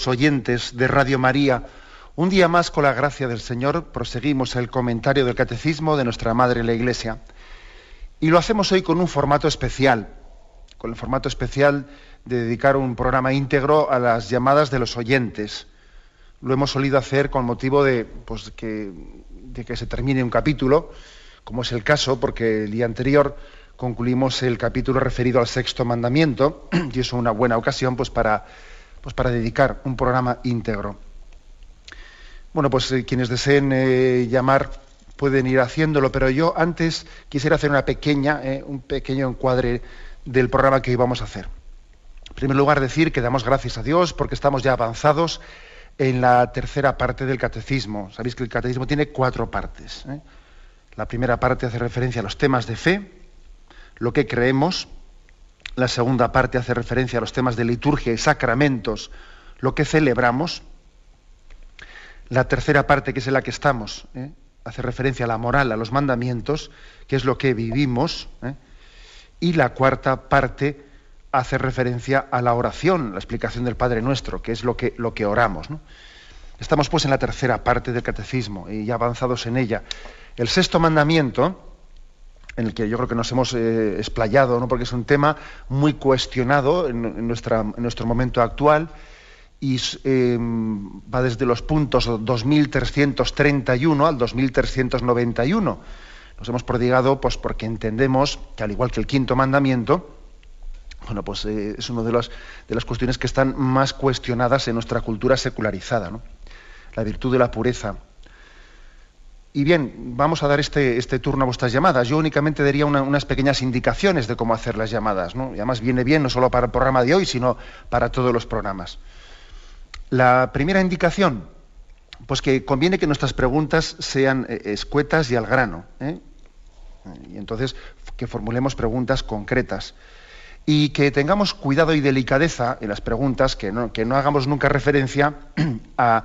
Oyentes de Radio María, un día más, con la gracia del Señor, proseguimos el comentario del Catecismo de nuestra Madre la Iglesia. Y lo hacemos hoy con un formato especial, con el formato especial de dedicar un programa íntegro a las llamadas de los oyentes. Lo hemos solido hacer con motivo de que se termine un capítulo, como es el caso, porque el día anterior concluimos el capítulo referido al sexto mandamiento, y es una buena ocasión para dedicar un programa íntegro. Bueno, quienes deseen llamar pueden ir haciéndolo, pero yo antes quisiera hacer un pequeño encuadre del programa que hoy vamos a hacer. En primer lugar, decir que damos gracias a Dios porque estamos ya avanzados en la tercera parte del Catecismo. Sabéis que el Catecismo tiene 4 partes. La primera parte hace referencia a los temas de fe, lo que creemos. La segunda parte hace referencia a los temas de liturgia y sacramentos, lo que celebramos. La tercera parte, que es en la que estamos, hace referencia a la moral, a los mandamientos, que es lo que vivimos. Y la cuarta parte hace referencia a la oración, la explicación del Padre Nuestro, que es lo que oramos, ¿no? Estamos en la tercera parte del Catecismo y ya avanzados en ella. El sexto mandamiento, en el que yo creo que nos hemos explayado, ¿no? Porque es un tema muy cuestionado en nuestro momento actual, y va desde los puntos 2331 al 2391. Nos hemos prodigado porque entendemos que, al igual que el quinto mandamiento, es una de las cuestiones que están más cuestionadas en nuestra cultura secularizada, ¿no? La virtud de la pureza. Y bien, vamos a dar este turno a vuestras llamadas. Yo únicamente daría unas pequeñas indicaciones de cómo hacer las llamadas, ¿no? Y además viene bien no solo para el programa de hoy, sino para todos los programas. La primera indicación, que conviene que nuestras preguntas sean escuetas y al grano, y entonces que formulemos preguntas concretas. Y que tengamos cuidado y delicadeza en las preguntas, que no hagamos nunca referencia a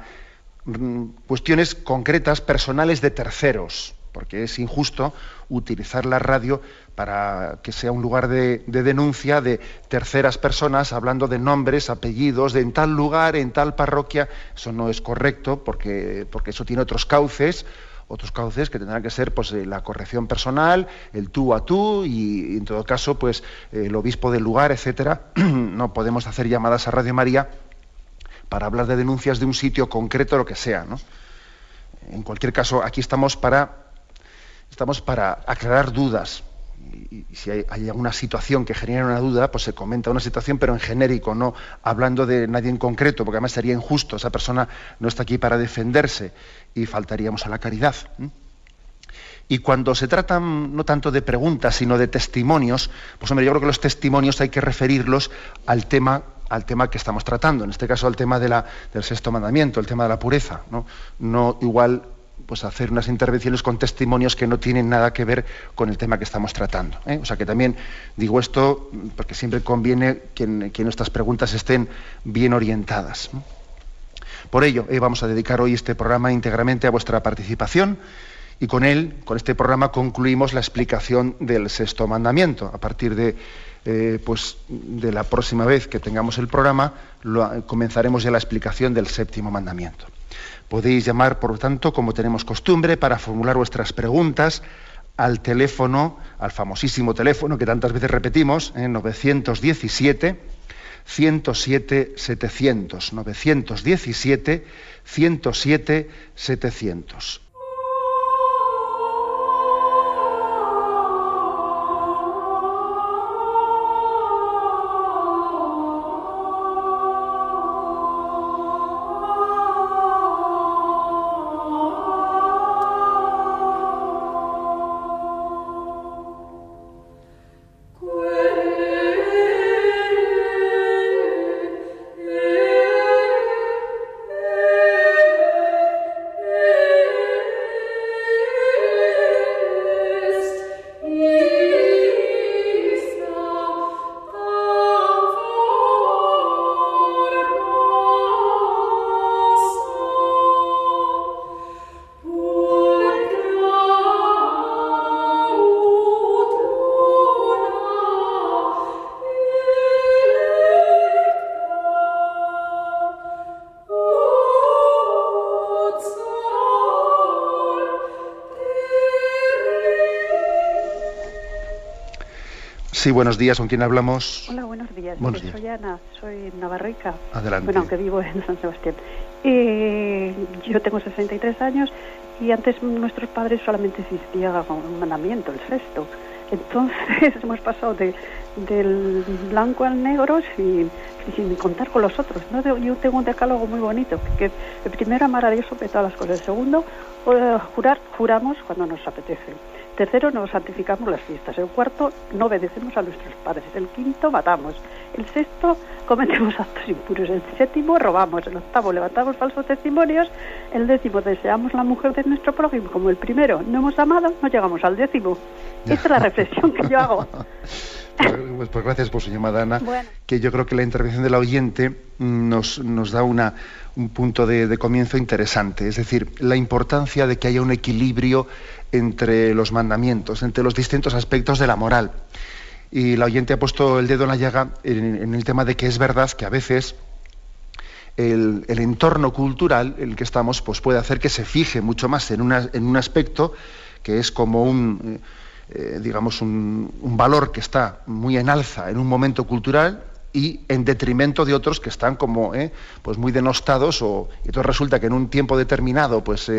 cuestiones concretas, personales de terceros, porque es injusto utilizar la radio para que sea un lugar de denuncia de terceras personas, hablando de nombres, apellidos, de en tal lugar, en tal parroquia. Eso no es correcto, porque eso tiene otros cauces que tendrán que ser la corrección personal, el tú a tú, y en todo caso el obispo del lugar, etcétera. No podemos hacer llamadas a Radio María para hablar de denuncias de un sitio concreto, lo que sea, ¿no? En cualquier caso, aquí estamos para aclarar dudas. Y si hay alguna situación que genera una duda, se comenta una situación, pero en genérico, no hablando de nadie en concreto, porque además sería injusto. Esa persona no está aquí para defenderse y faltaríamos a la caridad. Y cuando se tratan no tanto de preguntas, sino de testimonios, yo creo que los testimonios hay que referirlos al tema que estamos tratando, en este caso al tema del sexto mandamiento, el tema de la pureza, no igual hacer unas intervenciones con testimonios que no tienen nada que ver con el tema que estamos tratando, O sea que también digo esto porque siempre conviene que nuestras preguntas estén bien orientadas, ¿no? Por ello, vamos a dedicar hoy este programa íntegramente a vuestra participación, y con este programa concluimos la explicación del sexto mandamiento. A partir de la próxima vez que tengamos el programa, comenzaremos ya la explicación del séptimo mandamiento. Podéis llamar, por lo tanto, como tenemos costumbre, para formular vuestras preguntas al teléfono, al famosísimo teléfono que tantas veces repetimos, 917 107 700, 917 107 700. Sí, buenos días, ¿con quién hablamos? Hola, buenos días. Buenos días. Soy Ana, soy navarrica. Adelante. Bueno, aunque vivo en San Sebastián. Yo tengo 63 años y antes nuestros padres solamente existía un mandamiento, el sexto. Entonces hemos pasado del blanco al negro sin contar con los otros, ¿no? Yo tengo un decálogo muy bonito, que el primero, amar a Dios sobre todas las cosas. El segundo, juramos cuando nos apetece. Tercero, nos santificamos las fiestas. El cuarto, no obedecemos a nuestros padres. El quinto, matamos. El sexto, cometemos actos impuros. El séptimo, robamos. El octavo, levantamos falsos testimonios. El décimo, deseamos la mujer de nuestro prójimo. Como el primero no hemos amado, no llegamos al décimo. Esta es la reflexión que yo hago. Pues gracias por su llamada, Ana. Bueno. Que yo creo que la intervención del oyente nos da un punto de comienzo interesante. Es decir, la importancia de que haya un equilibrio entre los mandamientos, entre los distintos aspectos de la moral. Y la oyente ha puesto el dedo en la llaga en el tema de que es verdad que a veces el entorno cultural en el que estamos pues puede hacer que se fije mucho más en un aspecto que es como digamos un valor que está muy en alza en un momento cultural y en detrimento de otros que están como pues muy denostados, y entonces resulta que en un tiempo determinado pues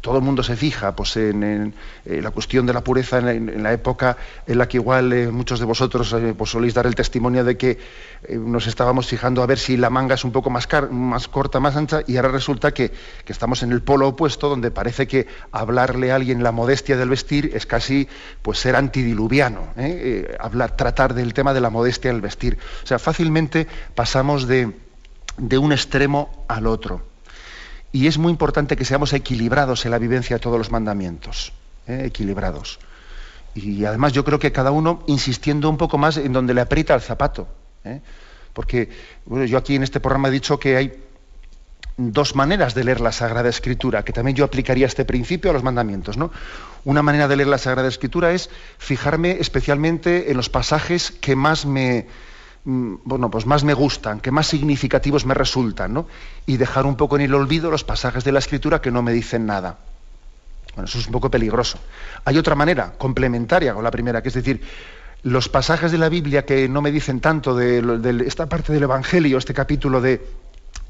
todo el mundo se fija pues en la cuestión de la pureza en la época en la que igual muchos de vosotros pues soléis dar el testimonio de que nos estábamos fijando a ver si la manga es un poco más corta, más ancha, y ahora resulta que estamos en el polo opuesto, donde parece que hablarle a alguien la modestia del vestir es casi pues ser antidiluviano, tratar del tema de la modestia del vestir. O sea, fácilmente pasamos de un extremo al otro. Y es muy importante que seamos equilibrados en la vivencia de todos los mandamientos, equilibrados. Y además yo creo que cada uno insistiendo un poco más en donde le aprieta el zapato. Porque bueno, yo aquí en este programa he dicho que hay dos maneras de leer la Sagrada Escritura, que también yo aplicaría este principio a los mandamientos, ¿no? Una manera de leer la Sagrada Escritura es fijarme especialmente en los pasajes que más me gustan, que más significativos me resultan, ¿no? Y dejar un poco en el olvido los pasajes de la Escritura que no me dicen nada. Bueno, eso es un poco peligroso. Hay otra manera, complementaria con la primera, que es decir, los pasajes de la Biblia que no me dicen tanto de esta parte del Evangelio, este capítulo de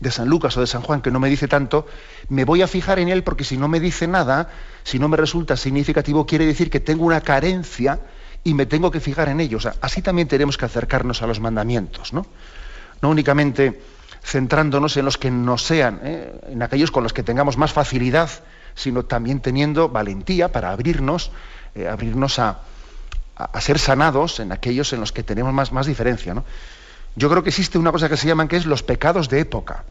San Lucas o de San Juan, que no me dice tanto, me voy a fijar en él porque si no me dice nada, si no me resulta significativo, quiere decir que tengo una carencia y me tengo que fijar en ellos. O sea, así también tenemos que acercarnos a los mandamientos, ¿no? No únicamente centrándonos en los que nos sean, en aquellos con los que tengamos más facilidad, sino también teniendo valentía para abrirnos a ser sanados en aquellos en los que tenemos más diferencia, ¿no? Yo creo que existe una cosa que se llaman, que es los pecados de época.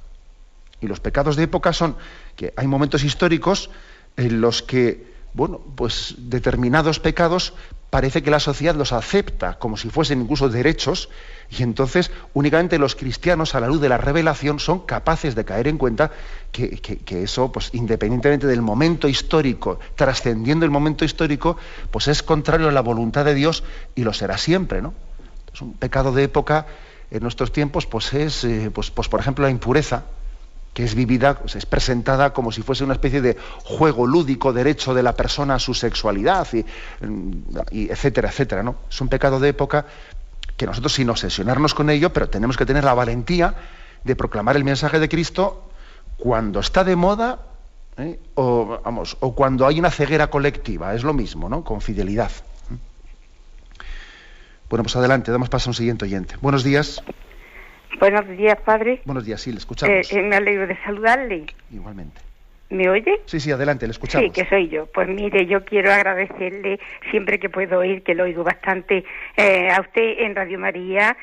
Y los pecados de época son que hay momentos históricos en los que, bueno, pues determinados pecados parece que la sociedad los acepta como si fuesen incluso derechos, y entonces únicamente los cristianos, a la luz de la revelación, son capaces de caer en cuenta que eso, pues independientemente del momento histórico, trascendiendo el momento histórico, pues es contrario a la voluntad de Dios y lo será siempre, ¿no? Entonces, un pecado de época en nuestros tiempos pues es, pues por ejemplo, la impureza, que es vivida, pues es presentada como si fuese una especie de juego lúdico, derecho de la persona a su sexualidad, y etcétera, etcétera, ¿no? Es un pecado de época que nosotros, sin obsesionarnos con ello, pero tenemos que tener la valentía de proclamar el mensaje de Cristo cuando está de moda, o cuando hay una ceguera colectiva, es lo mismo, ¿no? Con fidelidad. Bueno, pues adelante, damos paso a un siguiente oyente. Buenos días. Buenos días, padre. Buenos días, sí, le escuchamos. Me alegro de saludarle. Igualmente. ¿Me oye? Sí, adelante, le escuchamos. Sí, que soy yo. Pues mire, yo quiero agradecerle siempre que puedo oír, que lo oigo bastante, a usted en Radio María,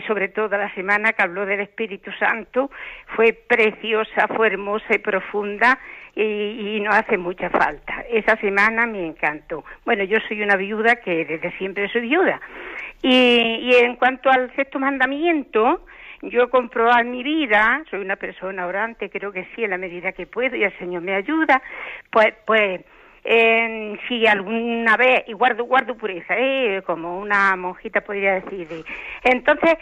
sobre todo la semana que habló del Espíritu Santo. Fue preciosa, fue hermosa y profunda, y nos hace mucha falta. Esa semana me encantó. Bueno, yo soy una viuda que desde siempre soy viuda. Y en cuanto al sexto mandamiento, yo comprobar en mi vida, soy una persona orante, creo que sí, en la medida que puedo, y el Señor me ayuda, pues si alguna vez, y guardo pureza, como una monjita podría decir, entonces,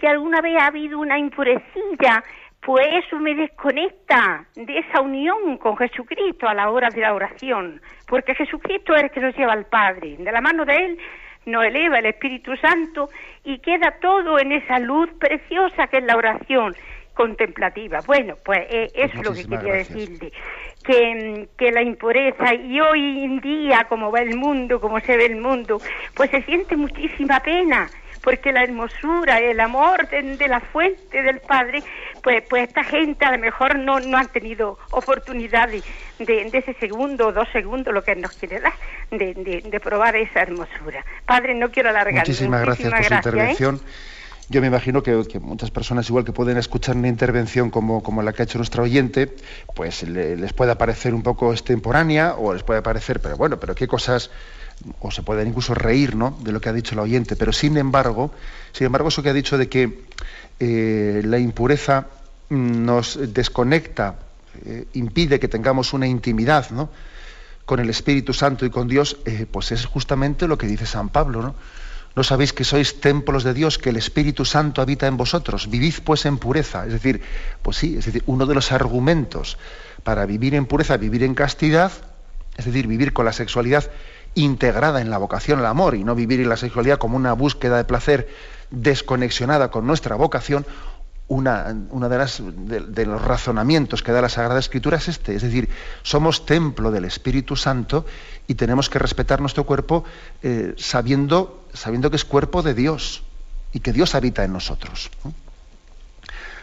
si alguna vez ha habido una impurecilla, pues eso me desconecta de esa unión con Jesucristo a la hora de la oración, porque Jesucristo es el que nos lleva al Padre, de la mano de Él nos eleva el Espíritu Santo y queda todo en esa luz preciosa que es la oración contemplativa. Bueno, pues eso es lo que quería decirle, que la impureza, y hoy en día como va el mundo, como se ve el mundo, pues se siente muchísima pena, porque la hermosura, el amor de la fuente del Padre, pues esta gente a lo mejor no han tenido oportunidad de ese segundo o 2 segundos, lo que nos quiere dar, de probar esa hermosura. Padre, no quiero alargar. Muchísimas gracias por su intervención. Yo me imagino que muchas personas, igual que pueden escuchar una intervención como la que ha hecho nuestra oyente, pues les puede parecer un poco extemporánea, o les puede parecer, pero qué cosas, o se pueden incluso reír, ¿no?, de lo que ha dicho la oyente. Pero sin embargo, eso que ha dicho de que la impureza nos desconecta, impide que tengamos una intimidad, ¿no?, con el Espíritu Santo y con Dios, pues es justamente lo que dice San Pablo, ¿no? ¿No sabéis que sois templos de Dios, que el Espíritu Santo habita en vosotros? Vivid pues en pureza. Es decir, pues sí, es decir, uno de los argumentos para vivir en pureza, vivir en castidad, es decir, vivir con la sexualidad integrada en la vocación al amor, y no vivir en la sexualidad como una búsqueda de placer desconexionada con nuestra vocación. Una de los razonamientos que da la Sagrada Escritura es este, es decir, somos templo del Espíritu Santo y tenemos que respetar nuestro cuerpo sabiendo que es cuerpo de Dios y que Dios habita en nosotros, ¿no?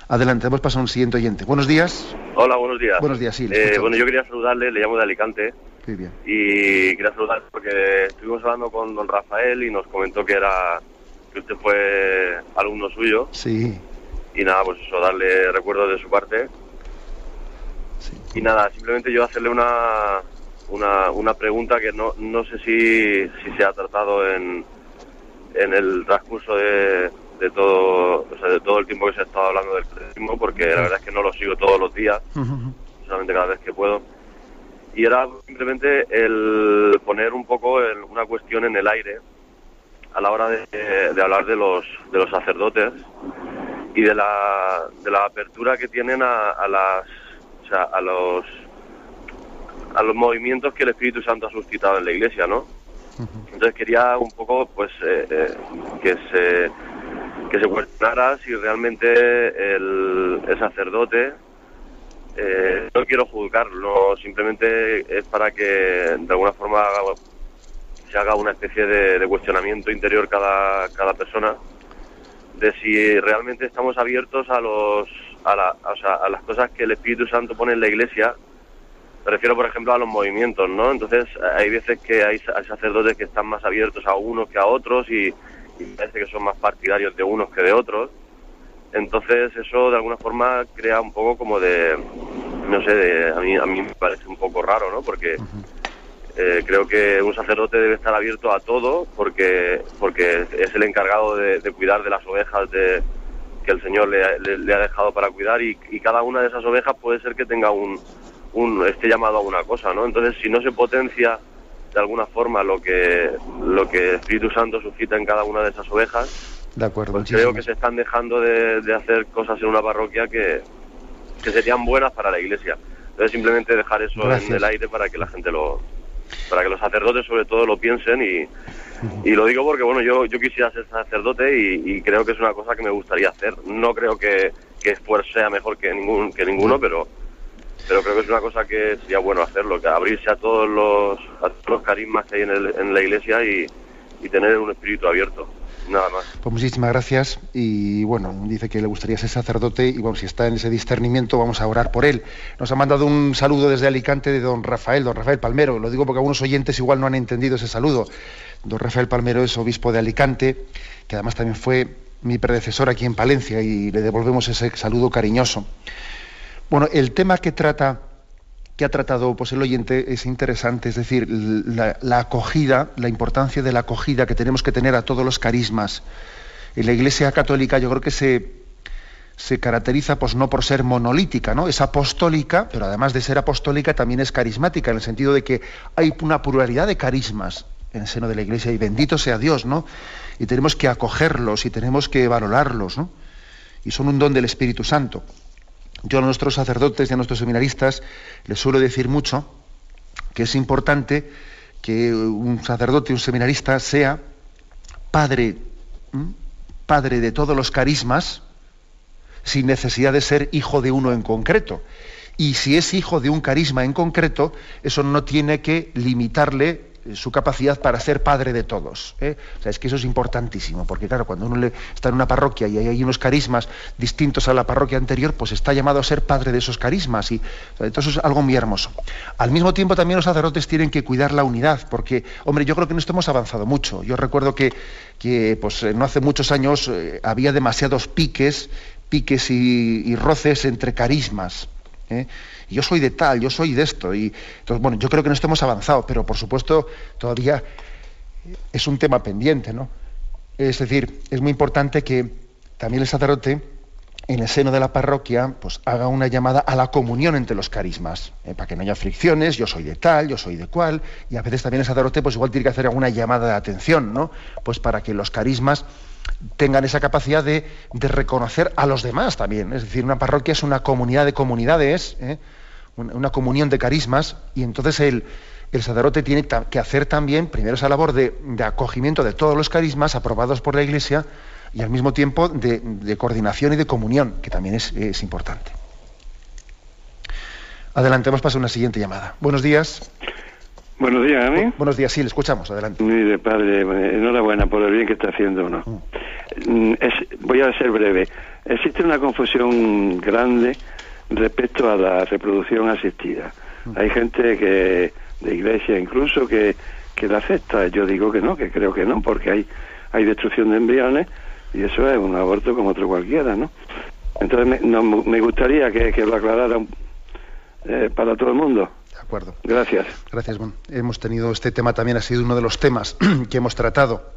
Adelante, hemos pasado a un siguiente oyente. Buenos días. Hola, buenos días. Buenos días, sí. Bueno, yo quería saludarle, le llamo de Alicante. Muy bien. Y quería saludarle porque estuvimos hablando con don Rafael y nos comentó que usted fue alumno suyo. Sí. Y nada, pues eso, darle recuerdos de su parte. Sí. Y nada, simplemente yo hacerle una pregunta que no sé si se ha tratado en el transcurso de todo, o sea, de todo el tiempo que se ha estado hablando del catecismo, porque la verdad es que no lo sigo todos los días, solamente cada vez que puedo. Y era simplemente el poner un poco una cuestión en el aire a la hora de hablar de los sacerdotes y de la apertura que tienen a los movimientos que el Espíritu Santo ha suscitado en la Iglesia, ¿no? Entonces quería un poco, pues, que se cuestionara si realmente el sacerdote, no quiero juzgarlo, simplemente es para que de alguna forma se haga una especie de cuestionamiento interior cada persona, de si realmente estamos abiertos a las cosas que el Espíritu Santo pone en la Iglesia. Me refiero, por ejemplo, a los movimientos, ¿no? Entonces, hay veces que hay sacerdotes que están más abiertos a unos que a otros y parece que son más partidarios de unos que de otros. Entonces, eso de alguna forma crea un poco como a mí me parece un poco raro, ¿no? Porque creo que un sacerdote debe estar abierto a todo porque es el encargado de cuidar de las ovejas que el Señor le ha dejado para cuidar, y cada una de esas ovejas puede ser que tenga esté llamado a una cosa, ¿no? Entonces, si no se potencia de alguna forma lo que el Espíritu Santo suscita en cada una de esas ovejas, de acuerdo, pues creo que se están dejando de hacer cosas en una parroquia que serían buenas para la Iglesia. Entonces, simplemente dejar eso en el aire para que la gente para que los sacerdotes sobre todo lo piensen, y lo digo porque, bueno, yo quisiera ser sacerdote y creo que es una cosa que me gustaría hacer. No creo que sea mejor que ninguno, pero creo que es una cosa que sería bueno hacerlo, que abrirse a todos los carismas que hay en la Iglesia y tener un espíritu abierto. Nada más. Pues muchísimas gracias. Y bueno, dice que le gustaría ser sacerdote, y bueno, si está en ese discernimiento vamos a orar por él. Nos ha mandado un saludo desde Alicante de don Rafael Palmero. Lo digo porque algunos oyentes igual no han entendido ese saludo. Don Rafael Palmero es obispo de Alicante, que además también fue mi predecesor aquí en Palencia, y le devolvemos ese saludo cariñoso. Bueno, el tema que ha tratado pues el oyente es interesante, es decir, la acogida, la importancia de la acogida que tenemos que tener a todos los carismas. En la Iglesia Católica yo creo que se caracteriza pues no por ser monolítica, ¿no? Es apostólica, pero además de ser apostólica también es carismática, en el sentido de que hay una pluralidad de carismas en el seno de la Iglesia, y bendito sea Dios, ¿no? Y tenemos que acogerlos y tenemos que valorarlos, ¿no? Y son un don del Espíritu Santo. Yo a nuestros sacerdotes y a nuestros seminaristas les suelo decir mucho que es importante que un sacerdote, un seminarista, sea padre de todos los carismas, sin necesidad de ser hijo de uno en concreto. Y si es hijo de un carisma en concreto, eso no tiene que limitarle su capacidad para ser padre de todos. O sea, es que eso es importantísimo, porque claro, cuando uno está en una parroquia y hay unos carismas distintos a la parroquia anterior, pues está llamado a ser padre de esos carismas, y entonces es algo muy hermoso. Al mismo tiempo también los sacerdotes tienen que cuidar la unidad, porque, hombre, yo creo que en esto hemos avanzado mucho. Yo recuerdo que pues, no hace muchos años había demasiados piques y roces entre carismas. Yo soy de tal, yo soy de esto, y entonces, bueno, yo creo que en esto hemos avanzado, pero por supuesto todavía es un tema pendiente, ¿no? Es decir, es muy importante que también el sacerdote en el seno de la parroquia pues haga una llamada a la comunión entre los carismas, para que no haya fricciones, yo soy de tal, yo soy de cual, y a veces también el sacerdote pues igual tiene que hacer alguna llamada de atención, ¿no? Pues para que los carismas tengan esa capacidad de reconocer a los demás también. Es decir, una parroquia es una comunidad de comunidades, una comunión de carismas, y entonces el sacerdote tiene que hacer también primero esa labor de acogimiento de todos los carismas aprobados por la Iglesia, y al mismo tiempo de coordinación y de comunión, que también es importante. Adelante, vamos a pasar a una siguiente llamada. Buenos días. Buenos días, ¿a mí? Buenos días, sí, le escuchamos, adelante. Mire, padre, enhorabuena por el bien que está haciendo uno. Voy a ser breve. Existe una confusión grande respecto a la reproducción asistida. Hay gente de iglesia incluso que la acepta. Yo digo que no, que creo que no, porque hay destrucción de embriones y eso es un aborto como otro cualquiera, ¿no? Entonces me gustaría que lo aclararan para todo el mundo. De acuerdo. Gracias. Gracias. Bueno, hemos tenido este tema, también ha sido uno de los temas que hemos tratado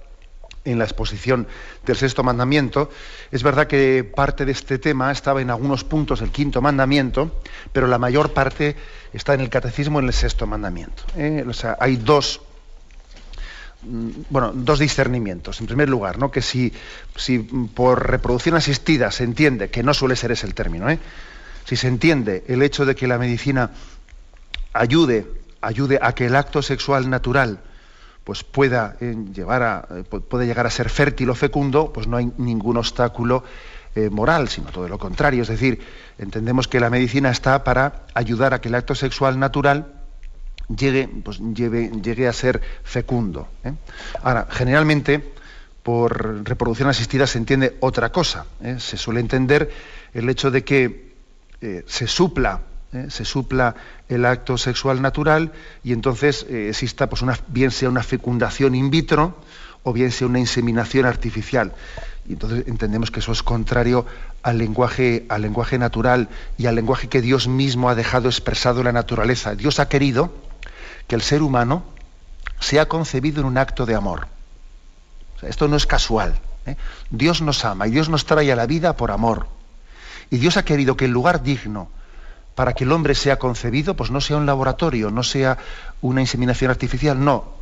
en la exposición del sexto mandamiento. Es verdad que parte de este tema estaba en algunos puntos del quinto mandamiento, pero la mayor parte está en el catecismo, en el sexto mandamiento. O sea, hay dos discernimientos. En primer lugar, ¿no? Que si por reproducción asistida se entiende, que no suele ser ese el término, si se entiende el hecho de que la medicina ayude a que el acto sexual natural pues pueda llegar a ser fértil o fecundo, pues no hay ningún obstáculo moral, sino todo lo contrario. Es decir, entendemos que la medicina está para ayudar a que el acto sexual natural llegue a ser fecundo. Ahora, generalmente, por reproducción asistida se entiende otra cosa. Se suele entender el hecho de que se supla el acto sexual natural y entonces exista pues bien sea una fecundación in vitro o bien sea una inseminación artificial. Y entonces entendemos que eso es contrario al lenguaje natural y al lenguaje que Dios mismo ha dejado expresado en la naturaleza. Dios ha querido que el ser humano sea concebido en un acto de amor. O sea, esto no es casual. Dios nos ama y Dios nos trae a la vida por amor. Y Dios ha querido que el lugar digno para que el hombre sea concebido, pues no sea un laboratorio, no sea una inseminación artificial, no,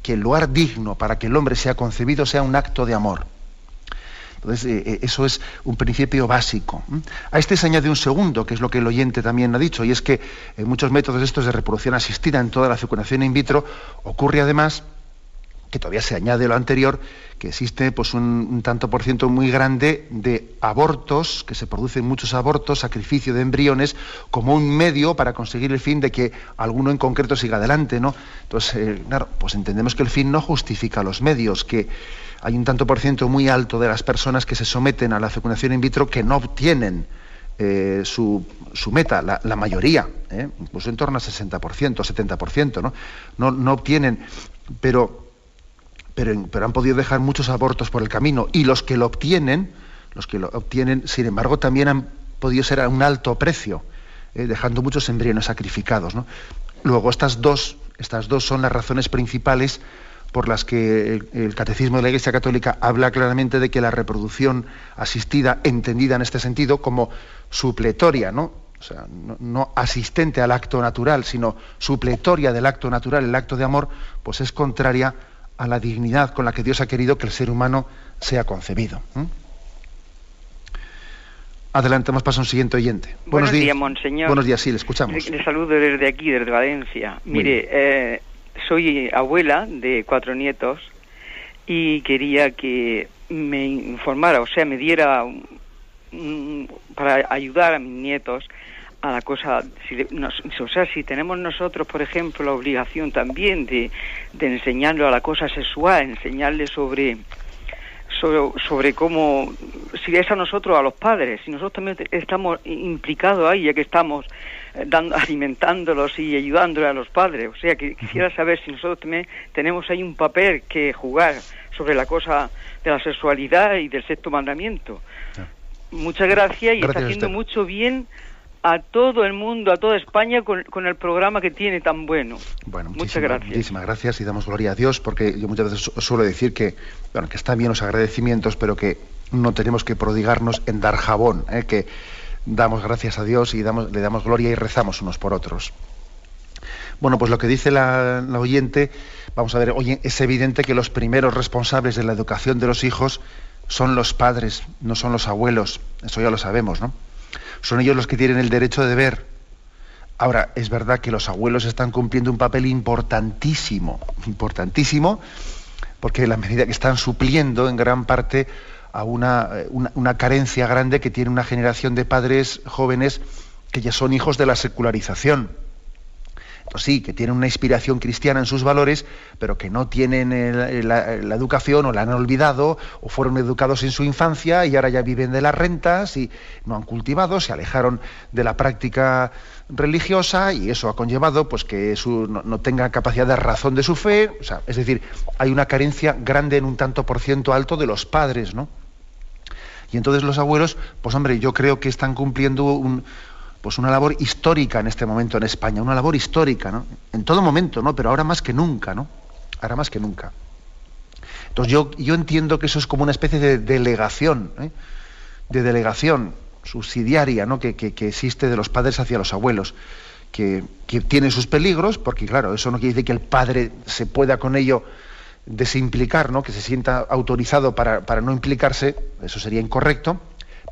que el lugar digno para que el hombre sea concebido sea un acto de amor. Entonces, eso es un principio básico. A este se añade un segundo, que es lo que el oyente también ha dicho, y es que en muchos métodos estos de reproducción asistida, en toda la fecundación in vitro, ocurre además que todavía se añade lo anterior, que existe pues un tanto por ciento muy grande de abortos, que se producen muchos abortos, sacrificio de embriones, como un medio para conseguir el fin de que alguno en concreto siga adelante, ¿no? Entonces, claro, pues entendemos que el fin no justifica los medios, que hay un tanto por ciento muy alto de las personas que se someten a la fecundación in vitro que no obtienen su meta, la mayoría, incluso en torno al 60%, 70%, no obtienen, pero han podido dejar muchos abortos por el camino, y los que lo obtienen, sin embargo, también han podido ser a un alto precio, dejando muchos embriones sacrificados, ¿no? Luego, estas dos son las razones principales por las que el Catecismo de la Iglesia Católica habla claramente de que la reproducción asistida, entendida en este sentido como supletoria, ¿no? O sea, no asistente al acto natural, sino supletoria del acto natural, el acto de amor, pues es contraria a la dignidad con la que Dios ha querido que el ser humano sea concebido. Adelante, hemos pasado a un siguiente oyente. Buenos días, monseñor. Buenos días, sí, le escuchamos. Le saludo desde aquí, desde Valencia. Mire, soy abuela de 4 nietos y quería que me informara, o sea, me diera para ayudar a mis nietos a la cosa, si tenemos nosotros, por ejemplo, la obligación también de enseñarle a la cosa sexual, enseñarle sobre cómo, si es a nosotros, a los padres, si nosotros también estamos implicados ahí, ya que estamos alimentándolos y ayudándoles a los padres. O sea, que quisiera saber si nosotros también tenemos ahí un papel que jugar sobre la cosa de la sexualidad y del sexto mandamiento. Muchas gracias, y está haciendo mucho bien a todo el mundo, a toda España, con el programa que tiene tan bueno. Bueno, muchas gracias. Muchísimas gracias, y damos gloria a Dios, porque yo muchas veces suelo decir que están bien los agradecimientos, pero que no tenemos que prodigarnos en dar jabón, que damos gracias a Dios y le damos gloria y rezamos unos por otros. Bueno, pues lo que dice la oyente, vamos a ver, oye, es evidente que los primeros responsables de la educación de los hijos son los padres, no son los abuelos. Eso ya lo sabemos, ¿no? Son ellos los que tienen el derecho de ver. Ahora, es verdad que los abuelos están cumpliendo un papel importantísimo, porque en la medida que están supliendo en gran parte a una carencia grande que tiene una generación de padres jóvenes que ya son hijos de la secularización. Pues sí, que tienen una inspiración cristiana en sus valores, pero que no tienen la educación, o la han olvidado, o fueron educados en su infancia y ahora ya viven de las rentas y no han cultivado, se alejaron de la práctica religiosa, y eso ha conllevado pues que no tenga capacidad de razón de su fe. O sea, es decir, hay una carencia grande en un tanto por ciento alto de los padres, ¿no? Y entonces los abuelos, pues hombre, yo creo que están cumpliendo una labor histórica en este momento en España, una labor histórica, ¿no? En todo momento, ¿no? Pero ahora más que nunca, ¿no? Ahora más que nunca. Entonces yo entiendo que eso es como una especie de delegación, de delegación subsidiaria, ¿no? Que existe de los padres hacia los abuelos, que tiene sus peligros, porque claro, eso no quiere decir que el padre se pueda con ello desimplicar, ¿no? Que se sienta autorizado para no implicarse, eso sería incorrecto.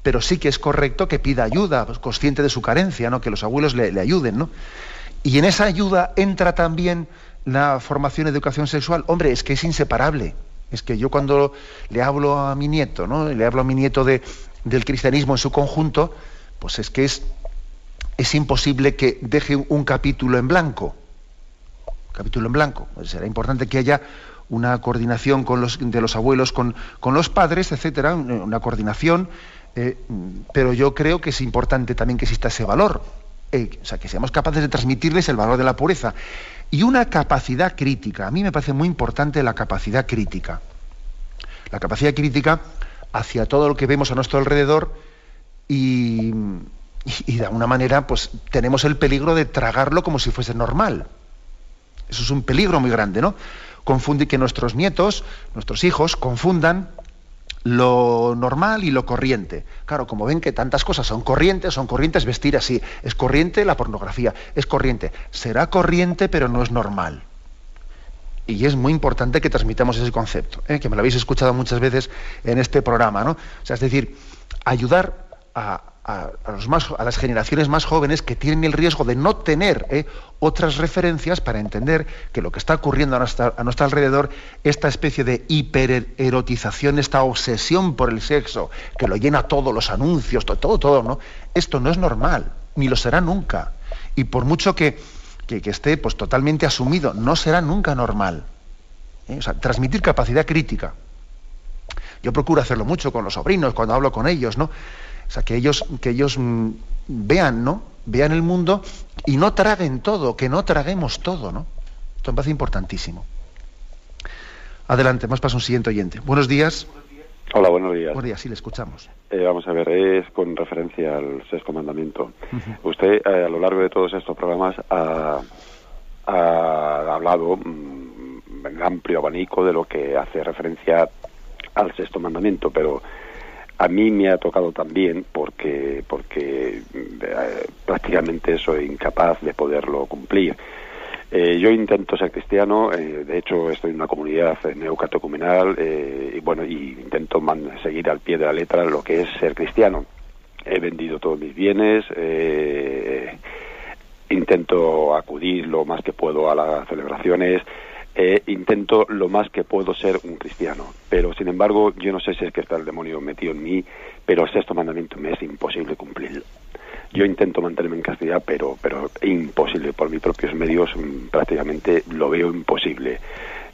Pero sí que es correcto que pida ayuda, pues, consciente de su carencia, ¿no? Que los abuelos le ayuden, ¿no? Y en esa ayuda entra también la formación y educación sexual. Hombre, es que es inseparable. Es que yo cuando le hablo a mi nieto, ¿no? Le hablo a mi nieto del cristianismo en su conjunto, pues es que es imposible que deje un capítulo en blanco. Pues será importante que haya una coordinación de los abuelos con los padres, etcétera, una coordinación. Pero yo creo que es importante también que exista ese valor, o sea, que seamos capaces de transmitirles el valor de la pureza y una capacidad crítica. A mí me parece muy importante la capacidad crítica hacia todo lo que vemos a nuestro alrededor, y de alguna manera pues tenemos el peligro de tragarlo como si fuese normal. Eso es un peligro muy grande, ¿no? Confunde que nuestros nietos, nuestros hijos, confundan lo normal y lo corriente. Claro, como ven que tantas cosas son corrientes vestir así, es corriente la pornografía, es corriente. Será corriente, pero no es normal. Y es muy importante que transmitamos ese concepto, que me lo habéis escuchado muchas veces en este programa, ¿no? O sea, es decir, ayudar a las generaciones más jóvenes que tienen el riesgo de no tener otras referencias para entender que lo que está ocurriendo a nuestro alrededor, esta especie de hipererotización, esta obsesión por el sexo, que lo llena todos los anuncios, todo, ¿no? Esto no es normal, ni lo será nunca. Y por mucho que esté pues totalmente asumido, no será nunca normal. O sea, transmitir capacidad crítica. Yo procuro hacerlo mucho con los sobrinos, cuando hablo con ellos, ¿no? O sea, que ellos vean, ¿no? Vean el mundo y no traguen todo, que no traguemos todo, ¿no? Esto me parece importantísimo. Adelante, más paso un siguiente oyente. Buenos días. Hola, buenos días. Buenos días, sí, le escuchamos. Vamos a ver, es con referencia al sexto mandamiento. Uh-huh. Usted, a lo largo de todos estos programas, ha hablado en amplio abanico de lo que hace referencia al sexto mandamiento, pero a mí me ha tocado también porque prácticamente soy incapaz de poderlo cumplir. Yo intento ser cristiano, de hecho estoy en una comunidad neocatecumenal y intento seguir al pie de la letra lo que es ser cristiano. He vendido todos mis bienes, intento acudir lo más que puedo a las celebraciones, intento lo más que puedo ser un cristiano, pero sin embargo yo no sé si es que está el demonio metido en mí, pero el sexto mandamiento me es imposible cumplirlo. Yo intento mantenerme en castidad, pero imposible, por mis propios medios prácticamente lo veo imposible.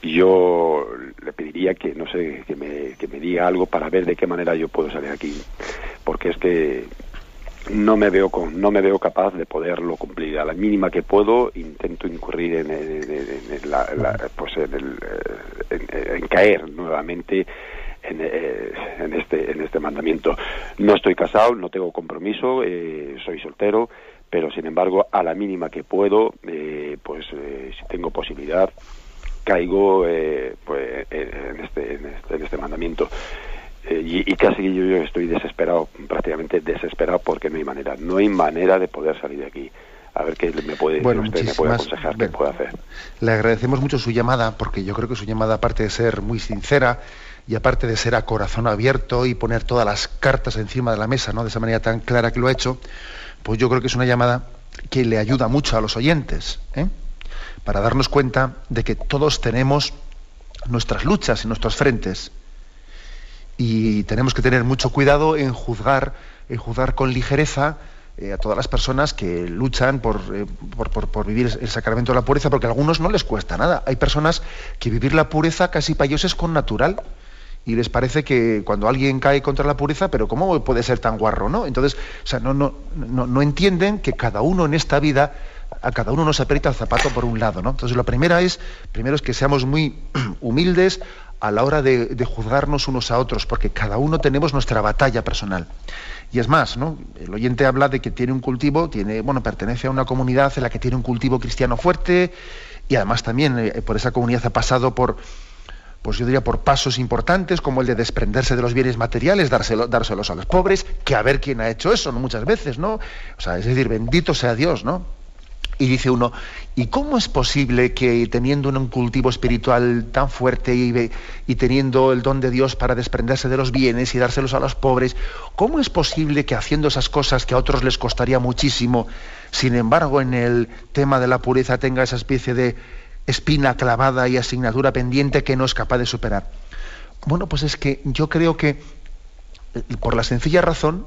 Yo le pediría que, no sé, que me diga algo para ver de qué manera yo puedo salir aquí, porque es que no me veo capaz de poderlo cumplir. A la mínima que puedo intento incurrir en caer nuevamente en este mandamiento. No estoy casado, no tengo compromiso, soy soltero, pero sin embargo a la mínima que puedo, si tengo posibilidad, caigo en este mandamiento. Y casi yo estoy prácticamente desesperado, porque no hay manera de poder salir de aquí. A ver qué me puede decir usted, me puede aconsejar, qué puedo hacer. Le agradecemos mucho su llamada, porque yo creo que su llamada, aparte de ser muy sincera y aparte de ser a corazón abierto y poner todas las cartas encima de la mesa, ¿no?, de esa manera tan clara que lo ha hecho, pues yo creo que es una llamada que le ayuda mucho a los oyentes, para darnos cuenta de que todos tenemos nuestras luchas y nuestros frentes. Y tenemos que tener mucho cuidado en juzgar con ligereza a todas las personas que luchan por vivir el sacramento de la pureza, porque a algunos no les cuesta nada. Hay personas que vivir la pureza casi para ellos es con natural, y les parece que cuando alguien cae contra la pureza, pero ¿cómo puede ser tan guarro, no? Entonces, no entienden que cada uno en esta vida, a cada uno nos aprieta el zapato por un lado, ¿no? Entonces, lo primero es que seamos muy humildes a la hora de juzgarnos unos a otros, porque cada uno tenemos nuestra batalla personal. Y es más, ¿no?, el oyente habla de que tiene un cultivo, pertenece a una comunidad en la que tiene un cultivo cristiano fuerte, y además también por esa comunidad ha pasado por pasos importantes, como el de desprenderse de los bienes materiales, dárselos a los pobres, que a ver quién ha hecho eso, ¿no?, muchas veces, ¿no? O sea, es decir, bendito sea Dios, ¿no? Y dice uno, ¿y cómo es posible que teniendo un cultivo espiritual tan fuerte y teniendo el don de Dios para desprenderse de los bienes y dárselos a los pobres, cómo es posible que haciendo esas cosas que a otros les costaría muchísimo, sin embargo en el tema de la pureza tenga esa especie de espina clavada y asignatura pendiente que no es capaz de superar? Bueno, pues es que yo creo que por la sencilla razón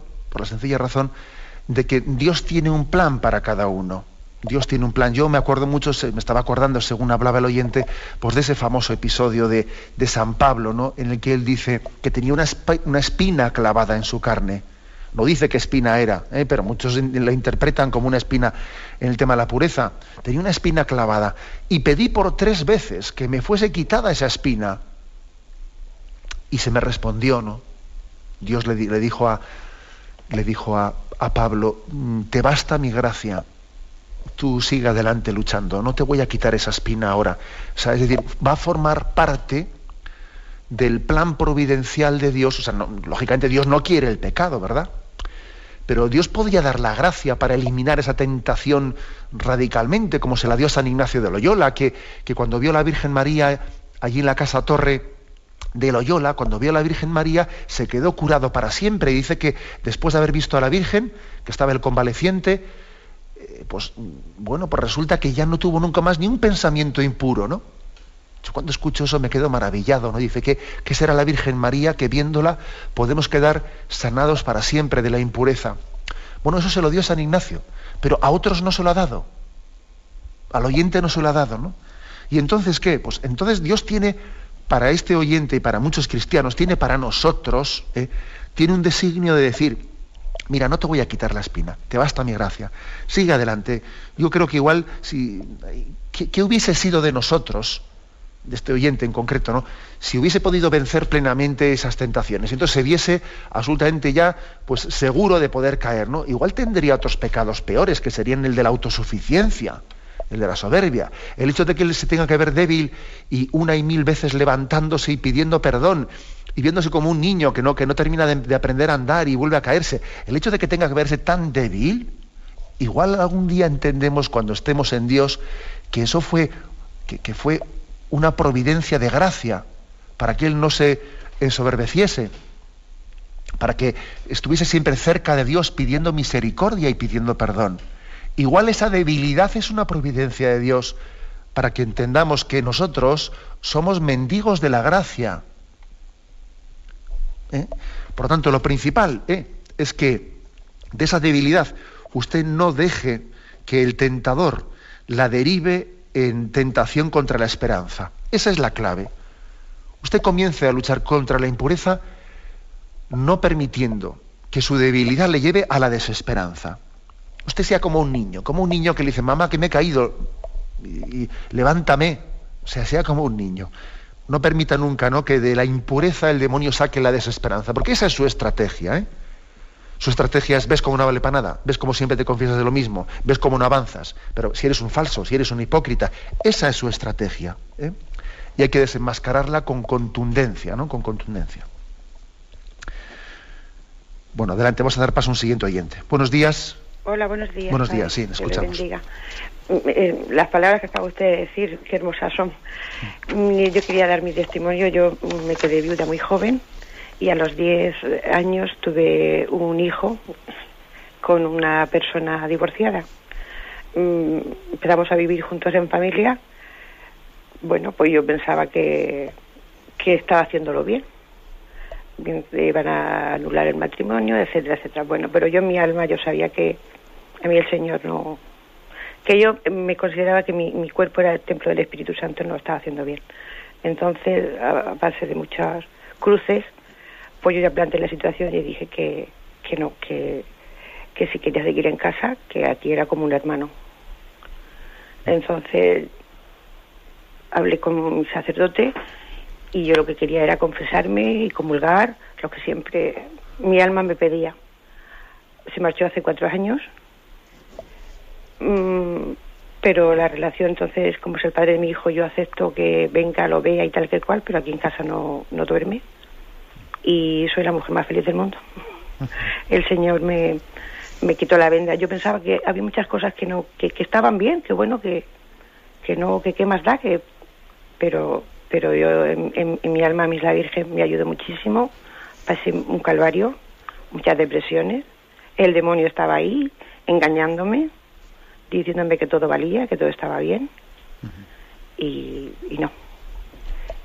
de que Dios tiene un plan para cada uno. Dios tiene un plan. Yo me acuerdo mucho, me estaba acordando, según hablaba el oyente, pues de ese famoso episodio de San Pablo, ¿no?, en el que él dice que tenía una espina clavada en su carne. No dice qué espina era, pero muchos la interpretan como una espina en el tema de la pureza. Tenía una espina clavada y pedí por 3 veces que me fuese quitada esa espina. Y se me respondió, ¿no? Dios le dijo a Pablo, te basta mi gracia. Tú sigue adelante luchando, no te voy a quitar esa espina ahora. O sea, es decir, va a formar parte del plan providencial de Dios. O sea, lógicamente Dios no quiere el pecado, ¿verdad? Pero Dios podría dar la gracia para eliminar esa tentación radicalmente, como se la dio a San Ignacio de Loyola, que cuando vio a la Virgen María allí en la Casa Torre de Loyola, cuando vio a la Virgen María, se quedó curado para siempre. Y dice que después de haber visto a la Virgen, que estaba el convaleciente, pues resulta que ya no tuvo nunca más ni un pensamiento impuro, ¿no? Yo cuando escucho eso me quedo maravillado, ¿no? Dice que será la Virgen María, que viéndola podemos quedar sanados para siempre de la impureza. Bueno, eso se lo dio San Ignacio, pero a otros no se lo ha dado. Al oyente no se lo ha dado, ¿no? ¿Y entonces qué? Pues entonces Dios tiene para este oyente y para muchos cristianos, tiene para nosotros, tiene un designio de decir, mira, no te voy a quitar la espina, te basta mi gracia, sigue adelante. Yo creo que igual, ¿qué hubiese sido de nosotros, de este oyente en concreto, ¿no?, si hubiese podido vencer plenamente esas tentaciones? Entonces se viese absolutamente ya pues seguro de poder caer, ¿no? Igual tendría otros pecados peores, que serían el de la autosuficiencia, el de la soberbia, el hecho de que él se tenga que ver débil y 1 y 1000 veces levantándose y pidiendo perdón y viéndose como un niño que no termina de aprender a andar y vuelve a caerse. El hecho de que tenga que verse tan débil, igual algún día entendemos cuando estemos en Dios que eso fue una providencia de gracia para que él no se ensoberbeciese, para que estuviese siempre cerca de Dios pidiendo misericordia y pidiendo perdón. Igual esa debilidad es una providencia de Dios para que entendamos que nosotros somos mendigos de la gracia. Por lo tanto, lo principal es que de esa debilidad usted no deje que el tentador la derive en tentación contra la esperanza. Esa es la clave. Usted comience a luchar contra la impureza no permitiendo que su debilidad le lleve a la desesperanza. Usted sea como un niño que le dice, mamá, que me he caído, y levántame. O sea como un niño. No permita nunca, ¿no?, que de la impureza el demonio saque la desesperanza, porque esa es su estrategia, Su estrategia es, ves cómo no vale para nada, ves cómo siempre te confiesas de lo mismo, ves cómo no avanzas, pero si eres un falso, si eres un hipócrita, esa es su estrategia, y hay que desenmascararla con contundencia, ¿no?, con contundencia. Bueno, adelante, vamos a dar paso a un siguiente oyente. Buenos días. Hola, buenos días. Buenos días, sí, escuchamos. Las palabras que acaba usted de decir, qué hermosas son. Yo quería dar mi testimonio. Yo me quedé viuda muy joven y a los 10 años tuve un hijo con una persona divorciada. Empezamos a vivir juntos en familia. Bueno, pues yo pensaba que estaba haciéndolo bien. Iban a anular el matrimonio, etcétera, etcétera. Bueno, pero yo en mi alma yo sabía que a mí el Señor no... que yo me consideraba que mi cuerpo era el templo del Espíritu Santo, no lo estaba haciendo bien. Entonces, a base de muchas cruces, pues yo ya planteé la situación y dije que no, que si quería seguir en casa, que aquí era como un hermano. Entonces, hablé con mi sacerdote y yo lo que quería era confesarme y comulgar, lo que siempre mi alma me pedía. Se marchó hace 4 años, pero la relación, entonces, como es el padre de mi hijo, yo acepto que venga, lo vea y tal que cual, pero aquí en casa no duerme y soy la mujer más feliz del mundo. El Señor me quitó la venda. Yo pensaba que había muchas cosas que estaban bien, que bueno, que no, que qué más da, pero yo en mi alma, la Virgen me ayudó muchísimo. Pasé un calvario, muchas depresiones. El demonio estaba ahí, engañándome, diciéndome que todo valía, que todo estaba bien. Y no.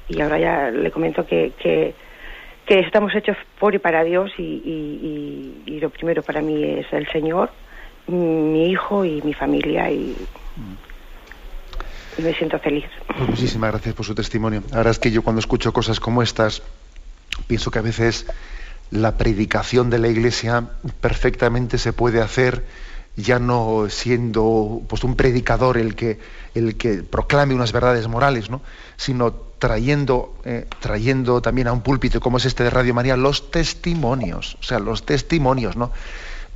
Y ahora ya le comento que estamos hechos por y para Dios y lo primero para mí es el Señor, mi hijo y mi familia y me siento feliz. Pues muchísimas gracias por su testimonio. La verdad es que yo cuando escucho cosas como estas pienso que a veces la predicación de la Iglesia perfectamente se puede hacer ya no siendo pues un predicador el que proclame unas verdades morales, ¿no?, sino trayendo también a un púlpito como es este de Radio María los testimonios, ¿no?,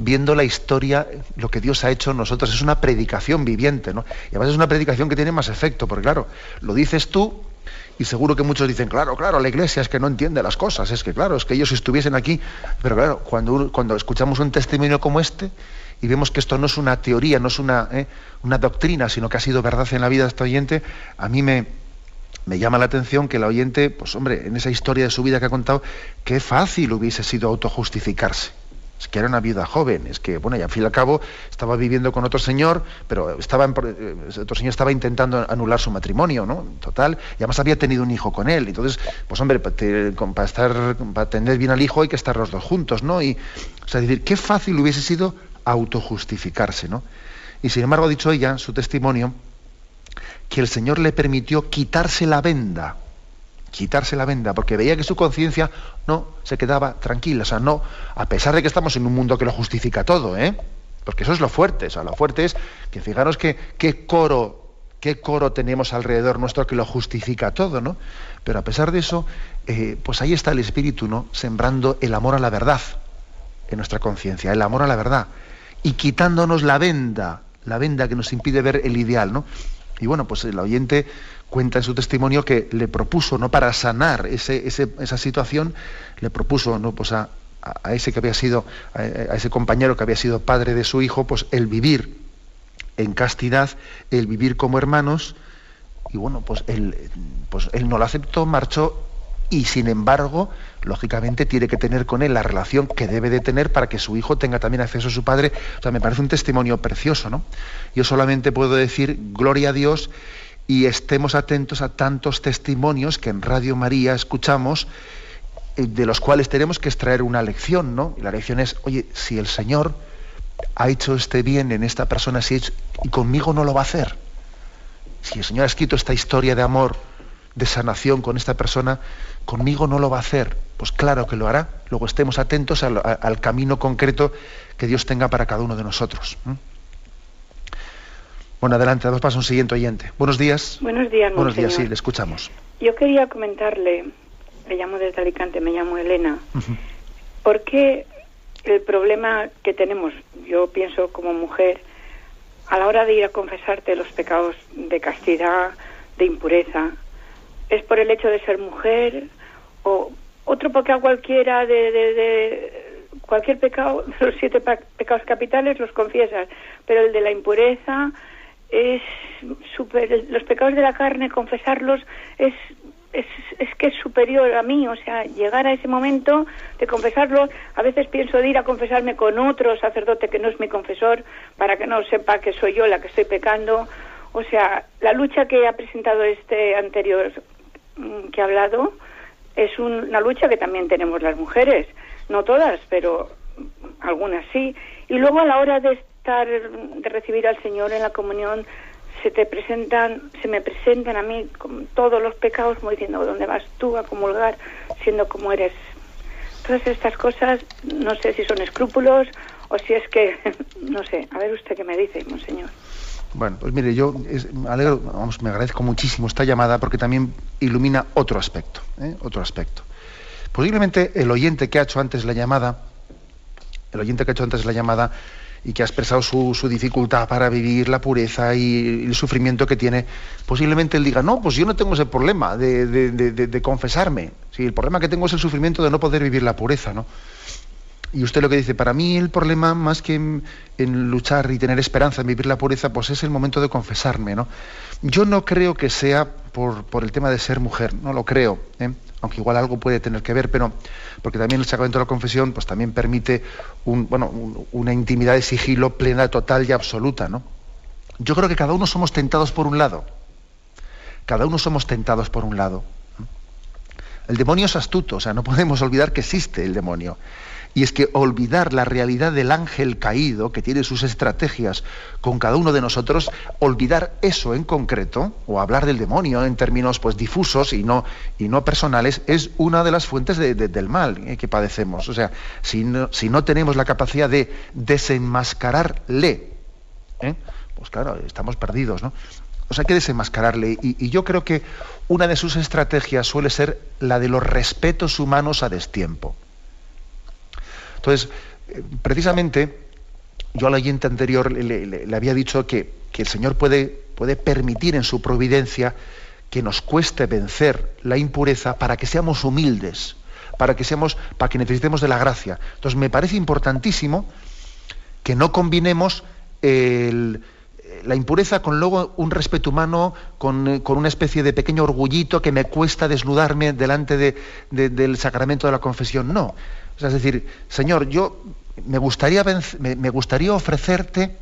viendo la historia, lo que Dios ha hecho en nosotros. Es una predicación viviente, ¿no? Y además es una predicación que tiene más efecto, porque claro, lo dices tú y seguro que muchos dicen, claro, la Iglesia es que no entiende las cosas, es que ellos estuviesen aquí, pero claro, cuando escuchamos un testimonio como este y vemos que esto no es una teoría, no es una doctrina, sino que ha sido verdad en la vida de este oyente, a mí me llama la atención que el oyente, pues hombre, en esa historia de su vida que ha contado, qué fácil hubiese sido autojustificarse. Es que era una viuda joven, es que, bueno, y al fin y al cabo estaba viviendo con otro señor, pero otro señor estaba intentando anular su matrimonio, ¿no? Total, y además había tenido un hijo con él. Entonces, pues hombre, para tener bien al hijo hay que estar los dos juntos, ¿no? Y, o sea, decir, qué fácil hubiese sido autojustificarse, ¿no? Y sin embargo ha dicho ella, su testimonio, que el Señor le permitió quitarse la venda, porque veía que su conciencia no se quedaba tranquila, o sea, no, a pesar de que estamos en un mundo que lo justifica todo, porque eso es lo fuerte, o sea, lo fuerte es que fijaros qué coro tenemos alrededor nuestro que lo justifica todo, ¿no? Pero a pesar de eso, pues ahí está el Espíritu, ¿no?, sembrando el amor a la verdad en nuestra conciencia, el amor a la verdad, y quitándonos la venda que nos impide ver el ideal, ¿no? Y bueno, pues el oyente cuenta en su testimonio que le propuso, ¿no?, para sanar esa situación, le propuso, ¿no?, pues a ese que había sido, a ese compañero que había sido padre de su hijo, pues el vivir en castidad, el vivir como hermanos, y bueno, pues él no lo aceptó, marchó, y sin embargo, lógicamente tiene que tener con él la relación que debe de tener para que su hijo tenga también acceso a su padre. O sea, me parece un testimonio precioso, ¿no? Yo solamente puedo decir, gloria a Dios, y estemos atentos a tantos testimonios que en Radio María escuchamos, de los cuales tenemos que extraer una lección, ¿no? Y la lección es, oye, si el Señor ha hecho este bien en esta persona, y conmigo no lo va a hacer. Si el Señor ha escrito esta historia de amor, de sanación con esta persona, conmigo no lo va a hacer. Pues claro que lo hará. Luego estemos atentos al camino concreto que Dios tenga para cada uno de nosotros. Bueno, adelante, damos paso a un siguiente oyente. Buenos días. Buenos días, Buenos días, señor. sí, le escuchamos. Yo quería comentarle, le llamo desde Alicante, me llamo Elena, ¿por qué el problema que tenemos, yo pienso como mujer, a la hora de ir a confesarte los pecados de castidad, de impureza, es por el hecho de ser mujer o otro pecado cualquiera de cualquier pecado, los 7 pecados capitales los confiesas, pero el de la impureza es los pecados de la carne, confesarlos es que es superior a mí, o sea, llegar a ese momento de confesarlo. A veces pienso de ir a confesarme con otro sacerdote que no es mi confesor, para que no sepa que soy yo la que estoy pecando. O sea, la lucha que ha presentado este anterior que ha hablado es una lucha que también tenemos las mujeres, no todas, pero algunas sí. Y luego a la hora de recibir al Señor en la comunión, se me presentan a mí con todos los pecados, como diciendo, ¿dónde vas tú a comulgar siendo como eres? Todas estas cosas, no sé si son escrúpulos o si es que, no sé, a ver usted qué me dice, monseñor. Bueno, pues mire, me agradezco muchísimo esta llamada porque también ilumina otro aspecto, Posiblemente el oyente que ha hecho antes la llamada, y que ha expresado su dificultad para vivir la pureza y el sufrimiento que tiene, posiblemente él diga, no, pues yo no tengo ese problema de confesarme. Sí, el problema que tengo es el sufrimiento de no poder vivir la pureza, ¿no? Y usted lo que dice, para mí el problema, más que en luchar y tener esperanza en vivir la pureza, pues es el momento de confesarme, ¿no? Yo no creo que sea por el tema de ser mujer, no lo creo, aunque igual algo puede tener que ver, pero porque también el sacramento de la confesión pues también permite una intimidad de sigilo plena, total y absoluta, ¿no? Yo creo que cada uno somos tentados por un lado. El demonio es astuto, o sea, no podemos olvidar que existe el demonio. Y es que olvidar la realidad del ángel caído, que tiene sus estrategias con cada uno de nosotros, olvidar eso en concreto, o hablar del demonio en términos pues difusos y no personales, es una de las fuentes del mal que padecemos. O sea, si no tenemos la capacidad de desenmascararle, pues claro, estamos perdidos, ¿no? O sea, hay que desenmascararle. Y yo creo que una de sus estrategias suele ser la de los respetos humanos a destiempo. Entonces, precisamente, yo al oyente anterior le había dicho que el Señor puede permitir en su providencia que nos cueste vencer la impureza para que seamos humildes, para que necesitemos de la gracia. Entonces, me parece importantísimo que no combinemos la impureza con luego un respeto humano, con una especie de pequeño orgullito que me cuesta desnudarme delante del sacramento de la confesión. No. O sea, es decir, Señor, yo me gustaría ofrecerte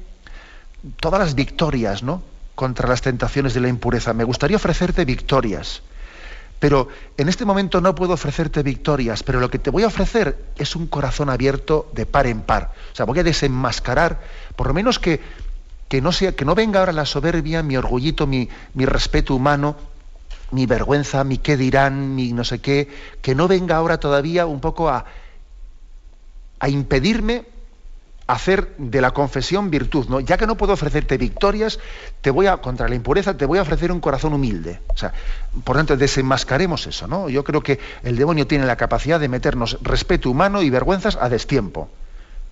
todas las victorias, ¿no?, contra las tentaciones de la impureza. Me gustaría ofrecerte victorias. Pero en este momento no puedo ofrecerte victorias, pero lo que te voy a ofrecer es un corazón abierto de par en par. O sea, voy a desenmascarar, por lo menos que no venga ahora la soberbia, mi orgullito, mi respeto humano, mi vergüenza, mi qué dirán, mi no sé qué, que no venga ahora todavía un poco a impedirme hacer de la confesión virtud, ¿no? Ya que no puedo ofrecerte victorias, contra la impureza, te voy a ofrecer un corazón humilde. O sea, por tanto, desenmascaremos eso, ¿no? Yo creo que el demonio tiene la capacidad de meternos respeto humano y vergüenzas a destiempo.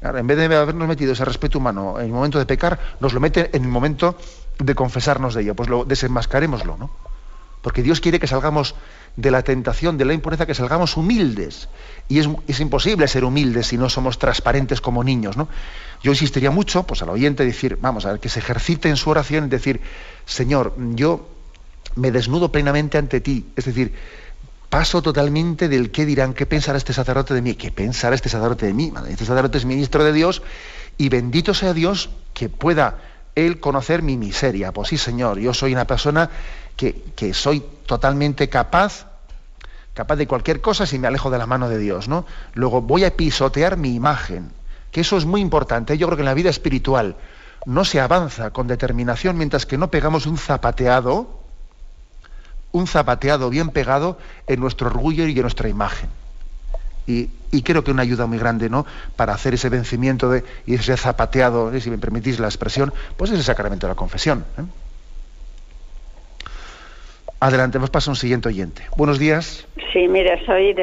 Ahora, en vez de habernos metido ese respeto humano en el momento de pecar, nos lo mete en el momento de confesarnos de ello. Pues desenmascarémoslo, ¿no? Porque Dios quiere que salgamos de la tentación, de la impureza, que salgamos humildes. Y es imposible ser humildes si no somos transparentes como niños, ¿no? Yo insistiría mucho, pues al oyente, decir, vamos a ver, que se ejercite en su oración, decir, Señor, yo me desnudo plenamente ante ti. Es decir, paso totalmente del qué dirán, qué pensará este sacerdote de mí, qué pensará este sacerdote de mí. Este sacerdote es ministro de Dios y bendito sea Dios que pueda el conocer mi miseria. Pues sí, Señor, yo soy una persona que soy totalmente capaz de cualquier cosa si me alejo de la mano de Dios, ¿no? Luego voy a pisotear mi imagen, que eso es muy importante. Yo creo que en la vida espiritual no se avanza con determinación mientras que no pegamos un zapateado bien pegado en nuestro orgullo y en nuestra imagen. Y creo que una ayuda muy grande, ¿no?, para hacer ese vencimiento y ese zapateado, si me permitís la expresión, pues es el sacramento de la confesión. Adelante, nos pasa un siguiente oyente. Buenos días. Sí, mire, soy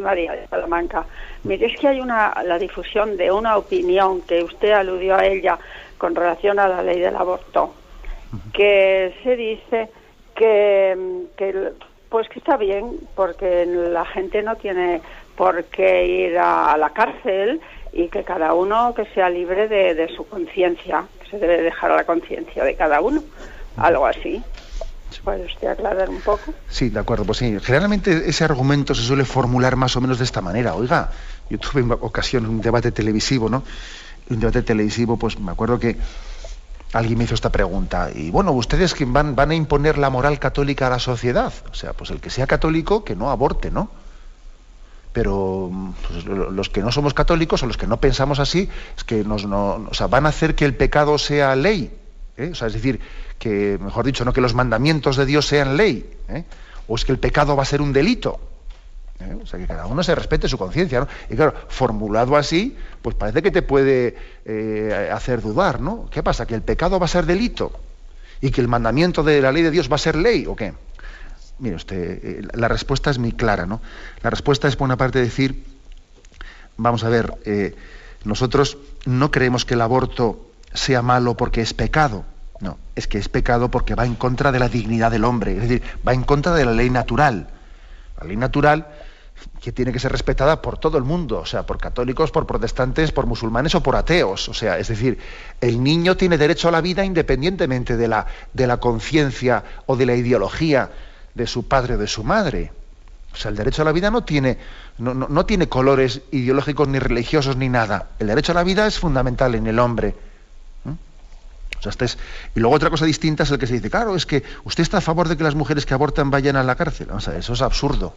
María de Salamanca. Mire, es que hay la difusión de una opinión que usted aludió a ella con relación a la ley del aborto, que se dice que está bien, porque la gente no tiene por qué ir a la cárcel y que cada uno que sea libre de su conciencia, que se debe dejar a la conciencia de cada uno, algo así. ¿Puede usted aclarar un poco? Sí, de acuerdo, pues sí. Generalmente ese argumento se suele formular más o menos de esta manera. Oiga, yo tuve en ocasión un debate televisivo, ¿no? Un debate televisivo, pues me acuerdo que alguien me hizo esta pregunta. Y bueno, ¿ustedes que van a imponer la moral católica a la sociedad? O sea, pues el que sea católico, que no aborte, ¿no? Pero pues, los que no somos católicos o los que no pensamos así, es que van a hacer que el pecado sea ley. O sea, es decir, que, mejor dicho, no que los mandamientos de Dios sean ley, o es que el pecado va a ser un delito. O sea, que cada uno se respete su conciencia, ¿no? Y claro, formulado así, pues parece que te puede hacer dudar, ¿no? ¿Qué pasa? ¿Que el pecado va a ser delito? ¿Y que el mandamiento de la ley de Dios va a ser ley o qué? Mire usted, la respuesta es muy clara, ¿no? La respuesta es, por una parte, decir, vamos a ver, nosotros no creemos que el aborto sea malo porque es pecado. No, es que es pecado porque va en contra de la dignidad del hombre, es decir, va en contra de la ley natural. La ley natural que tiene que ser respetada por todo el mundo, o sea, por católicos, por protestantes, por musulmanes o por ateos. O sea, es decir, el niño tiene derecho a la vida independientemente de la conciencia o de la ideología de su padre o de su madre. O sea, el derecho a la vida no tiene colores ideológicos ni religiosos ni nada. El derecho a la vida es fundamental en el hombre. O sea, y luego otra cosa distinta es el que se dice, claro, es que usted está a favor de que las mujeres que abortan vayan a la cárcel. O sea, eso es absurdo.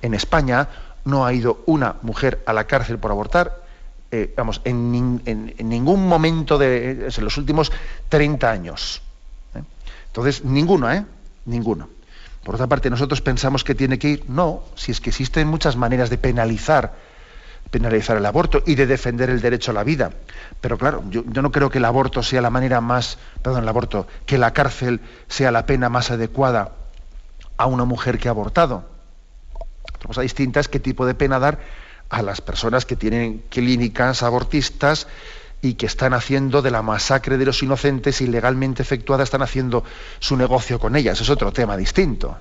En España no ha ido una mujer a la cárcel por abortar, en ningún momento en los últimos 30 años. Entonces, ninguno. Por otra parte, nosotros pensamos que tiene que ir, no, si es que existen muchas maneras de penalizar el aborto y de defender el derecho a la vida. Pero claro, yo no creo que el aborto sea la manera que la cárcel sea la pena más adecuada a una mujer que ha abortado. Otra cosa distinta es qué tipo de pena dar a las personas que tienen clínicas abortistas y que están haciendo de la masacre de los inocentes ilegalmente efectuada, están haciendo su negocio con ellas. Es otro tema distinto.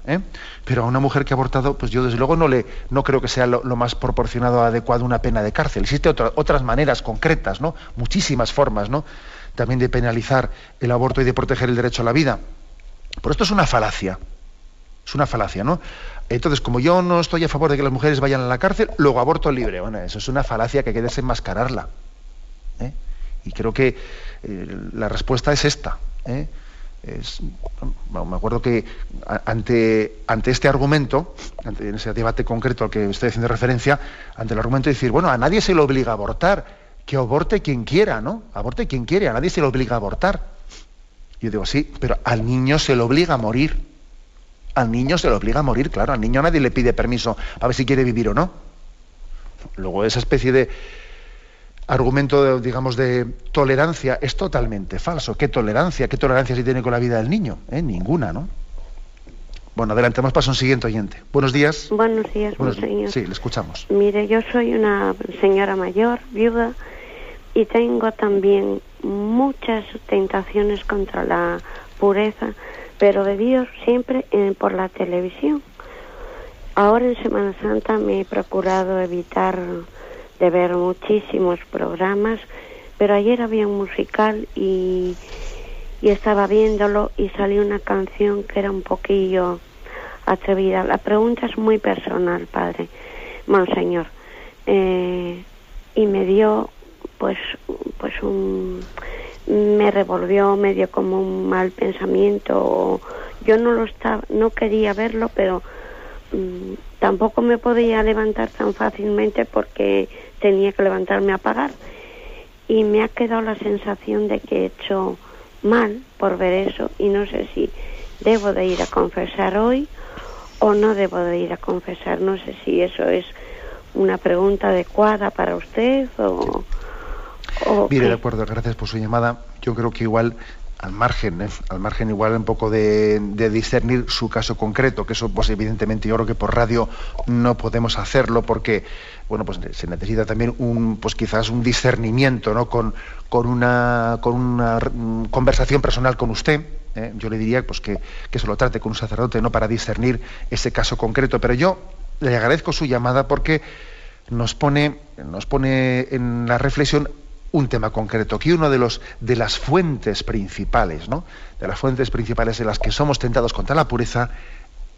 Pero a una mujer que ha abortado, pues yo desde luego no creo que sea lo más proporcionado, adecuado una pena de cárcel. Existen otras maneras concretas, ¿no? Muchísimas formas, ¿no?, también de penalizar el aborto y de proteger el derecho a la vida. Pero esto es una falacia. Es una falacia, ¿no? Entonces, como yo no estoy a favor de que las mujeres vayan a la cárcel, luego aborto libre. Bueno, eso es una falacia que hay que desenmascararla. Y creo que la respuesta es esta. Me acuerdo que ante este argumento, en ese debate concreto al que estoy haciendo referencia, ante el argumento de decir, bueno, a nadie se le obliga a abortar, que aborte quien quiera, ¿no? Aborte quien quiere, a nadie se le obliga a abortar. Yo digo, sí, pero al niño se le obliga a morir. Al niño se le obliga a morir, claro, al niño nadie le pide permiso a ver si quiere vivir o no. Luego esa especie de argumento, digamos, de tolerancia es totalmente falso. ¿Qué tolerancia se tiene con la vida del niño? Ninguna, ¿no? Bueno, adelante, vamos a un siguiente oyente. Buenos días. Buenos días, monseñor. Sí, le escuchamos. Mire, yo soy una señora mayor, viuda, y tengo también muchas tentaciones contra la pureza, pero de Dios siempre por la televisión. Ahora en Semana Santa me he procurado evitar de ver muchísimos programas, pero ayer había un musical y estaba viéndolo y salió una canción que era un poquillo atrevida. La pregunta es muy personal, padre, monseñor, y me dio me revolvió medio como un mal pensamiento. Yo no quería verlo, pero tampoco me podía levantar tan fácilmente porque tenía que levantarme a pagar. Y me ha quedado la sensación de que he hecho mal por ver eso, y no sé si debo de ir a confesar hoy o no debo de ir a confesar. No sé si eso es una pregunta adecuada para usted o Mire, de acuerdo, gracias por su llamada. Yo creo que igual, al margen igual un poco de discernir su caso concreto, que eso pues evidentemente yo creo que por radio no podemos hacerlo, porque bueno, pues se necesita también quizás un discernimiento, ¿no? con una conversación personal con usted. Yo le diría pues que se lo trate con un sacerdote, ¿no? Para discernir ese caso concreto. Pero yo le agradezco su llamada porque nos pone en la reflexión un tema concreto, que uno de las fuentes principales, ¿no? De las fuentes principales en las que somos tentados contra la pureza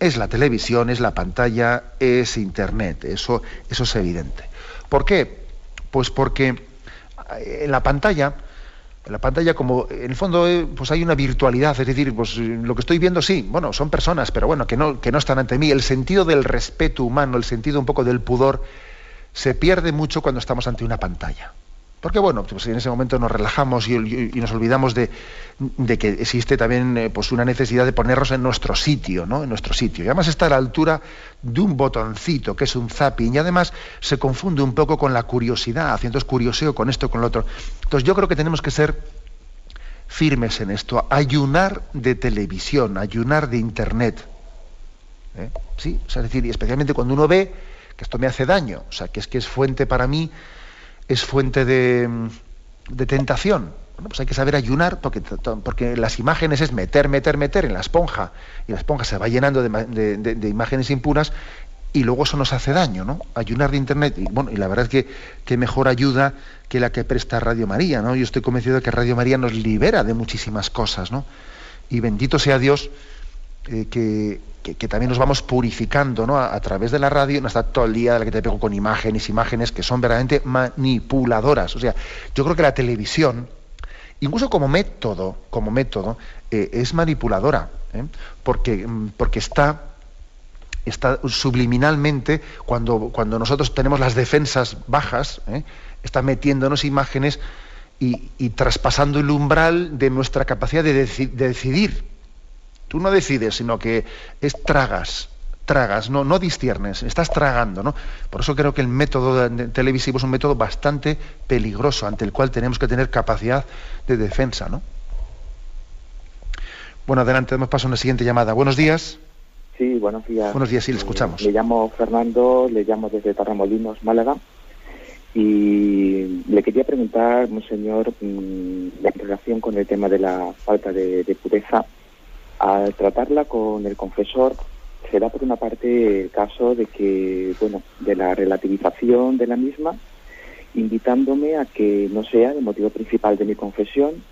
es la televisión, es la pantalla, es Internet. Eso es evidente. ¿Por qué? Pues porque en la pantalla, como en el fondo pues hay una virtualidad, es decir, pues lo que estoy viendo sí, bueno, son personas, pero bueno, que no están ante mí. El sentido del respeto humano, el sentido un poco del pudor, se pierde mucho cuando estamos ante una pantalla. Porque bueno, pues en ese momento nos relajamos y nos olvidamos de que existe también pues una necesidad de ponernos en nuestro sitio, ¿no? En nuestro sitio. Y además está a la altura de un botoncito, que es un zapping, y además se confunde un poco con la curiosidad, entonces curioseo con esto, con lo otro. Entonces yo creo que tenemos que ser firmes en esto, ayunar de televisión, ayunar de Internet. Sí, o sea, es decir, y especialmente cuando uno ve que esto me hace daño, o sea, que es fuente para mí, es fuente de tentación. Bueno, pues hay que saber ayunar, porque las imágenes es meter en la esponja, y la esponja se va llenando de imágenes impuras, y luego eso nos hace daño, ¿no? Ayunar de Internet, y bueno, y la verdad es que mejor ayuda que la que presta Radio María, ¿no? Yo estoy convencido de que Radio María nos libera de muchísimas cosas, ¿no? Y bendito sea Dios que también nos vamos purificando, ¿no? A través de la radio. No está todo el día de la que te pego con imágenes que son verdaderamente manipuladoras. O sea, yo creo que la televisión, incluso como método, es manipuladora, porque está subliminalmente, cuando nosotros tenemos las defensas bajas, está metiéndonos imágenes y traspasando el umbral de nuestra capacidad de decidir. Tú no decides, sino que tragas, no disciernes, estás tragando, ¿no? Por eso creo que el método televisivo es un método bastante peligroso, ante el cual tenemos que tener capacidad de defensa, ¿no? Bueno, adelante, damos paso a una siguiente llamada. Buenos días. Sí, buenos días. Buenos días, sí, le escuchamos. Me llamo Fernando, le llamo desde Torremolinos, Málaga, y le quería preguntar, monseñor, en relación con el tema de la falta de pureza. Al tratarla con el confesor, se da por una parte el caso de que, bueno, de la relativización de la misma, invitándome a que no sea el motivo principal de mi confesión,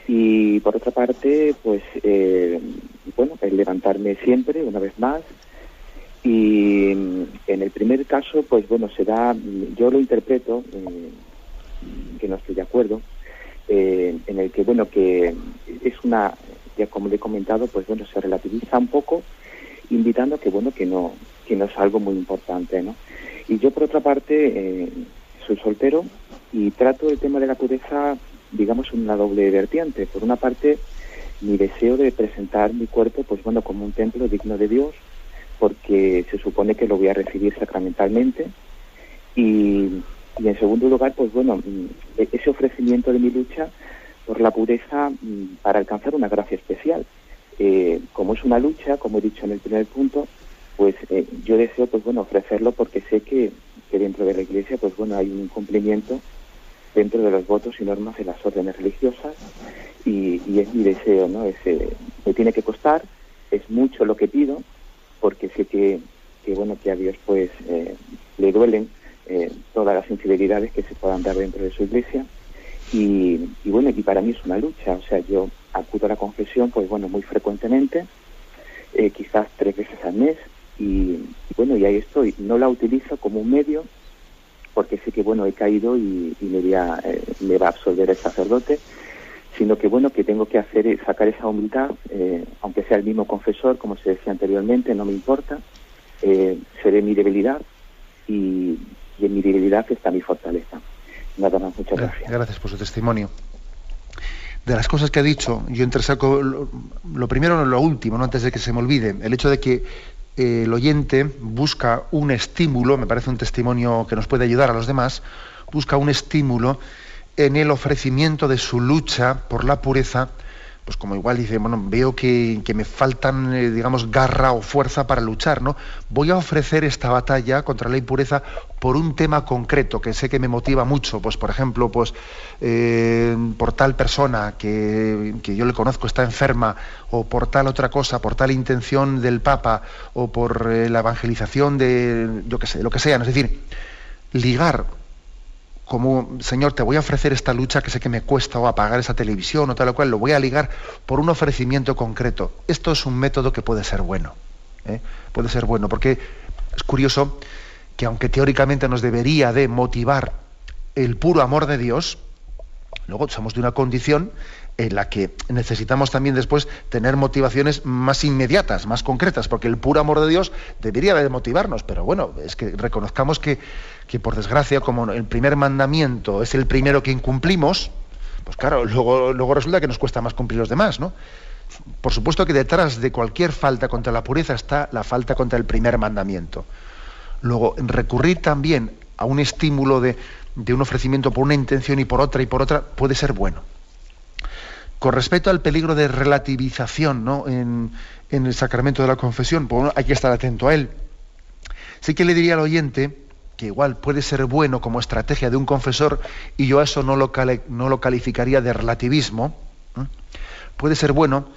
y por otra parte, pues, bueno, el levantarme siempre, una vez más, y en el primer caso, pues bueno, se da, yo lo interpreto, que no estoy de acuerdo, en el que, bueno, que es una, ya como le he comentado, pues bueno, se relativiza un poco, invitando a que, bueno, que no es algo muy importante, ¿no? Y yo, por otra parte, soy soltero y trato el tema de la pureza, digamos, en una doble vertiente. Por una parte, mi deseo de presentar mi cuerpo, pues bueno, como un templo digno de Dios, porque se supone que lo voy a recibir sacramentalmente, y en segundo lugar, pues bueno, ese ofrecimiento de mi lucha por la pureza para alcanzar una gracia especial. Como es una lucha, como he dicho en el primer punto, pues yo deseo, pues bueno, ofrecerlo porque sé que dentro de la Iglesia, pues bueno, hay un incumplimiento dentro de los votos y normas de las órdenes religiosas, y es mi deseo, ¿no? Me tiene que costar, es mucho lo que pido, porque sé que bueno, que a Dios pues le duelen todas las infidelidades que se puedan dar dentro de su Iglesia. Y bueno, y para mí es una lucha, o sea, yo acudo a la confesión, pues bueno, muy frecuentemente, quizás 3 veces al mes, y bueno, y ahí estoy. No la utilizo como un medio, porque sé que, bueno, he caído y me va a absolver el sacerdote, sino que bueno, que tengo que sacar esa humildad, aunque sea el mismo confesor, como se decía anteriormente, no me importa, seré mi debilidad y en mi debilidad está mi fortaleza. Nada más, muchas gracias. Gracias por su testimonio. De las cosas que ha dicho, yo entresaco lo primero o lo último, ¿no? Antes de que se me olvide, el hecho de que el oyente busca un estímulo, me parece un testimonio que nos puede ayudar a los demás, busca un estímulo en el ofrecimiento de su lucha por la pureza, pues como igual dice, bueno, veo que me faltan, digamos, garra o fuerza para luchar, ¿no? Voy a ofrecer esta batalla contra la impureza por un tema concreto que sé que me motiva mucho, pues por ejemplo, pues por tal persona que yo le conozco está enferma, o por tal otra cosa, por tal intención del Papa, o por la evangelización de, yo qué sé, lo que sea, ¿no? Es decir, ligar como, Señor, te voy a ofrecer esta lucha que sé que me cuesta, o apagar esa televisión o tal o cual, lo voy a ligar por un ofrecimiento concreto. Esto es un método que puede ser bueno, puede ser bueno, porque es curioso que aunque teóricamente nos debería de motivar el puro amor de Dios, luego somos de una condición en la que necesitamos también después tener motivaciones más inmediatas, más concretas, porque el puro amor de Dios debería de motivarnos, pero bueno, es que reconozcamos que por desgracia, como el primer mandamiento es el primero que incumplimos, pues claro, luego resulta que nos cuesta más cumplir los demás, ¿no? Por supuesto que detrás de cualquier falta contra la pureza está la falta contra el primer mandamiento. Luego, recurrir también a un estímulo de un ofrecimiento por una intención y por otra puede ser bueno. Con respecto al peligro de relativización, ¿no?, en el sacramento de la confesión, pues bueno, hay que estar atento a él. Sí que le diría al oyente que igual puede ser bueno como estrategia de un confesor, y yo a eso no lo calificaría de relativismo. Puede ser bueno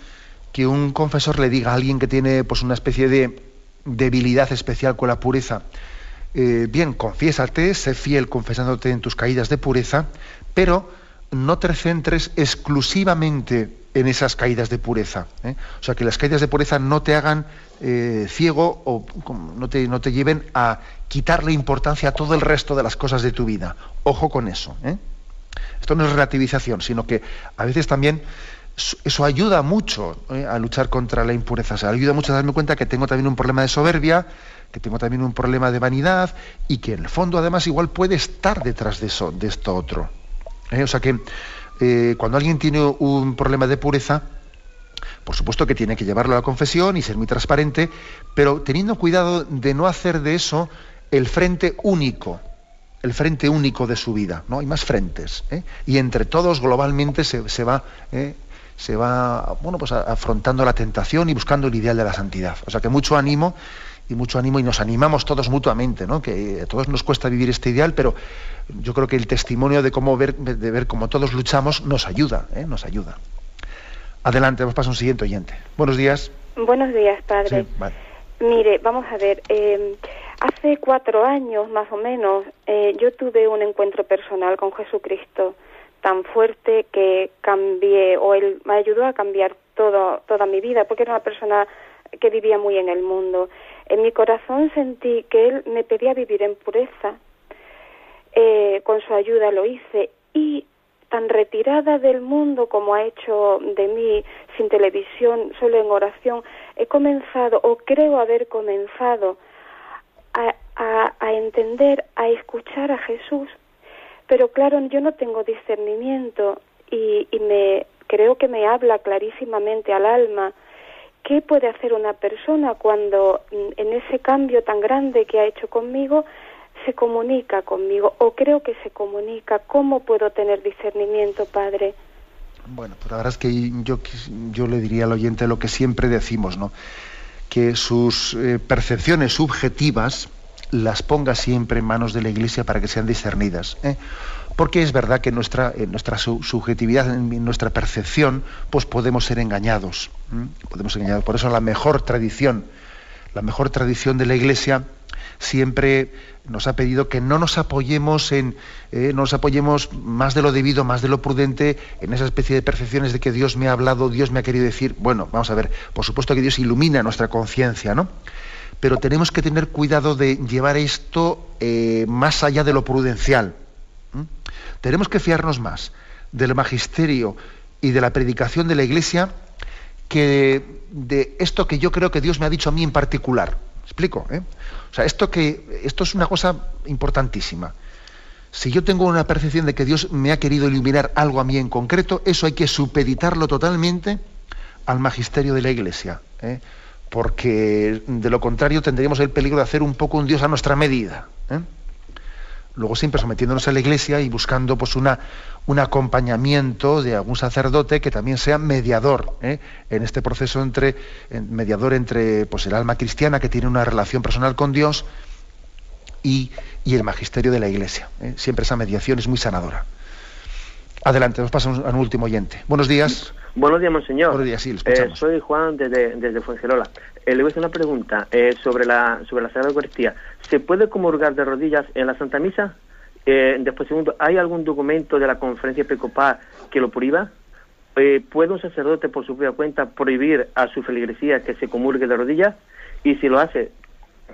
que un confesor le diga a alguien que tiene pues una especie de debilidad especial con la pureza: bien, confiésate, sé fiel confesándote en tus caídas de pureza, pero no te centres exclusivamente en esas caídas de pureza. O sea, que las caídas de pureza no te hagan ciego, o no te lleven a quitarle importancia a todo el resto de las cosas de tu vida. Ojo con eso. Esto no es relativización, sino que a veces también eso ayuda mucho a luchar contra la impureza. O sea, ayuda mucho a darme cuenta que tengo también un problema de soberbia, que tengo también un problema de vanidad, y que en el fondo además igual puede estar detrás de esto otro. O sea que cuando alguien tiene un problema de pureza, por supuesto que tiene que llevarlo a la confesión y ser muy transparente, pero teniendo cuidado de no hacer de eso el frente único de su vida, ¿no? Hay más frentes, y entre todos globalmente se va bueno, pues afrontando la tentación y buscando el ideal de la santidad. O sea que mucho ánimo y nos animamos todos mutuamente, ¿no? Que a todos nos cuesta vivir este ideal, pero yo creo que el testimonio de ver cómo todos luchamos nos ayuda. Adelante, vamos a pasar a un siguiente oyente. Buenos días. Buenos días, padre. Sí, vale. Mire, vamos a ver, hace 4 años más o menos yo tuve un encuentro personal con Jesucristo tan fuerte que cambié, o Él me ayudó a cambiar toda mi vida, porque era una persona que vivía muy en el mundo. En mi corazón sentí que Él me pedía vivir en pureza, con su ayuda lo hice, y tan retirada del mundo como ha hecho de mí, sin televisión, solo en oración, he comenzado, o creo haber comenzado, a entender, a escuchar a Jesús. Pero claro, yo no tengo discernimiento y creo que me habla clarísimamente al alma. ¿Qué puede hacer una persona cuando en ese cambio tan grande que ha hecho conmigo se comunica conmigo, o creo que se comunica? ¿Cómo puedo tener discernimiento, padre? Bueno, pues la verdad es que yo le diría al oyente lo que siempre decimos, ¿no? Que sus percepciones subjetivas las ponga siempre en manos de la Iglesia para que sean discernidas, porque es verdad que en nuestra subjetividad, en nuestra percepción, pues podemos ser engañados. Por eso la mejor tradición de la Iglesia siempre nos ha pedido que no nos apoyemos más de lo debido, más de lo prudente, en esa especie de percepciones de que Dios me ha hablado, Dios me ha querido decir. Bueno, vamos a ver, por supuesto que Dios ilumina nuestra conciencia, ¿no? Pero tenemos que tener cuidado de llevar esto más allá de lo prudencial. Tenemos que fiarnos más del magisterio y de la predicación de la Iglesia que de esto que yo creo que Dios me ha dicho a mí en particular. ¿Explico? O sea, esto es una cosa importantísima. Si yo tengo una percepción de que Dios me ha querido iluminar algo a mí en concreto, eso hay que supeditarlo totalmente al magisterio de la Iglesia, porque de lo contrario tendríamos el peligro de hacer un poco un Dios a nuestra medida. Luego siempre sometiéndonos a la Iglesia y buscando pues un acompañamiento de algún sacerdote que también sea mediador en este proceso mediador entre pues el alma cristiana que tiene una relación personal con Dios y el magisterio de la Iglesia. Siempre esa mediación es muy sanadora. Adelante, nos pasa a un último oyente. Buenos días. Buenos días, monseñor. Buenos días, sí, lo escuchamos. Soy Juan desde Fuengirola. Le voy a hacer una pregunta sobre la Sagrada Eucaristía. ¿Se puede comulgar de rodillas en la Santa Misa? Después, segundo, ¿hay algún documento de la Conferencia Episcopal que lo prohíba? ¿Puede un sacerdote por su propia cuenta prohibir a su feligresía que se comulgue de rodillas? Y si lo hace,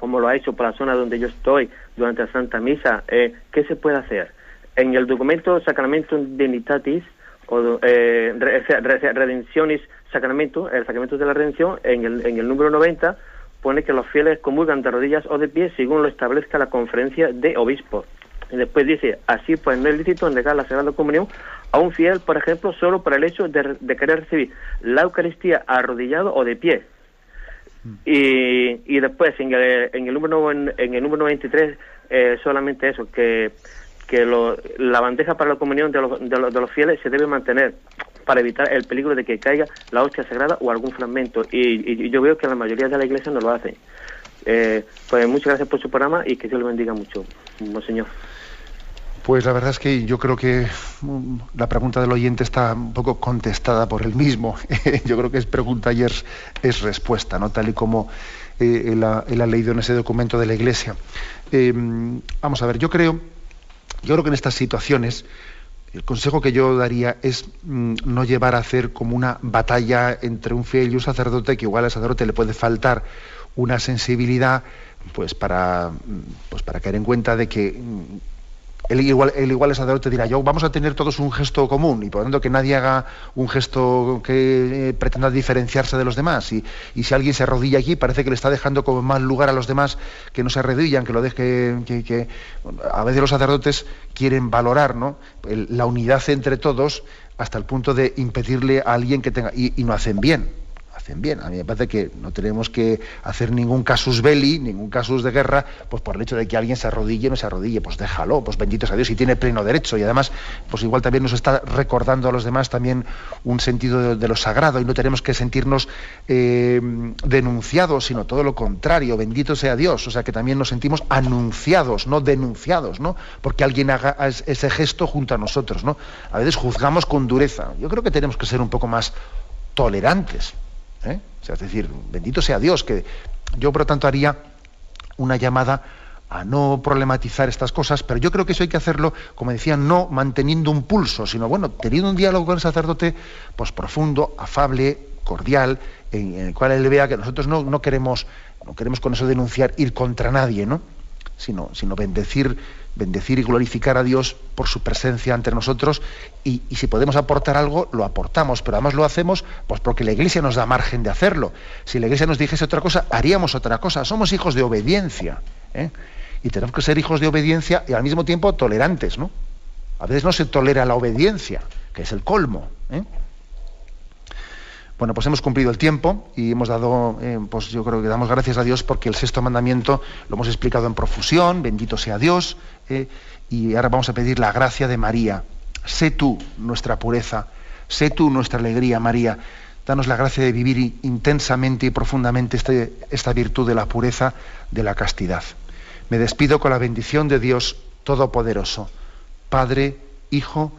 como lo ha hecho por la zona donde yo estoy durante la Santa Misa, ¿qué se puede hacer? En el documento Sacramentum Dignitatis, o Redentionis Sacramento, el Sacramento de la Redención, en el número 90, pone que los fieles comulgan de rodillas o de pie según lo establezca la Conferencia de Obispos. Y después dice, así pues no es lícito negar la Sagrada Comunión a un fiel, por ejemplo, solo por el hecho de querer recibir la Eucaristía arrodillado o de pie. Y después en el número 93 solamente eso, que la bandeja para la comunión de los fieles se debe mantener para evitar el peligro de que caiga la hostia sagrada o algún fragmento, y yo veo que la mayoría de la Iglesia no lo hacen. Pues muchas gracias por su programa y que Dios le bendiga mucho, monseñor. Pues la verdad es que yo creo que la pregunta del oyente está un poco contestada por él mismo. Yo creo que es pregunta y es respuesta, ¿no? Tal y como él ha leído en ese documento de la Iglesia. Vamos a ver, yo creo que en estas situaciones el consejo que yo daría es no llevar a hacer como una batalla entre un fiel y un sacerdote, que igual al sacerdote le puede faltar una sensibilidad pues para caer en cuenta de que él igual el sacerdote dirá, vamos a tener todos un gesto común, y por lo tanto que nadie haga un gesto que pretenda diferenciarse de los demás, y si alguien se arrodilla aquí parece que le está dejando como más lugar a los demás que no se arrodillan, que lo deje, que a veces los sacerdotes quieren valorar, ¿no?, la unidad entre todos hasta el punto de impedirle a alguien que tenga, y no hacen bien. A mí me parece que no tenemos que hacer ningún casus belli, ningún casus de guerra, pues por el hecho de que alguien se arrodille o no se arrodille, pues déjalo, pues bendito sea Dios, y tiene pleno derecho, y además pues igual también nos está recordando a los demás también un sentido de lo sagrado, y no tenemos que sentirnos denunciados, sino todo lo contrario, bendito sea Dios, o sea que también nos sentimos anunciados, no denunciados, ¿no?, porque alguien haga ese gesto junto a nosotros, ¿no? A veces juzgamos con dureza. Yo creo que tenemos que ser un poco más tolerantes. O sea, es decir, bendito sea Dios, que yo por lo tanto haría una llamada a no problematizar estas cosas, pero yo creo que eso hay que hacerlo, como decía, no manteniendo un pulso, sino bueno, teniendo un diálogo con el sacerdote pues profundo, afable, cordial, en el cual él vea que nosotros no queremos con eso denunciar, ir contra nadie, ¿no?, sino bendecir y glorificar a Dios por su presencia entre nosotros, y si podemos aportar algo, lo aportamos, pero además lo hacemos pues porque la Iglesia nos da margen de hacerlo. Si la Iglesia nos dijese otra cosa, haríamos otra cosa. Somos hijos de obediencia, y tenemos que ser hijos de obediencia y al mismo tiempo tolerantes, ¿no? A veces no se tolera la obediencia, que es el colmo, Bueno, pues hemos cumplido el tiempo y hemos dado, pues yo creo que damos gracias a Dios porque el sexto mandamiento lo hemos explicado en profusión, bendito sea Dios, y ahora vamos a pedir la gracia de María. Sé tú nuestra pureza, sé tú nuestra alegría, María. Danos la gracia de vivir intensamente y profundamente esta virtud de la pureza, de la castidad. Me despido con la bendición de Dios Todopoderoso, Padre, Hijo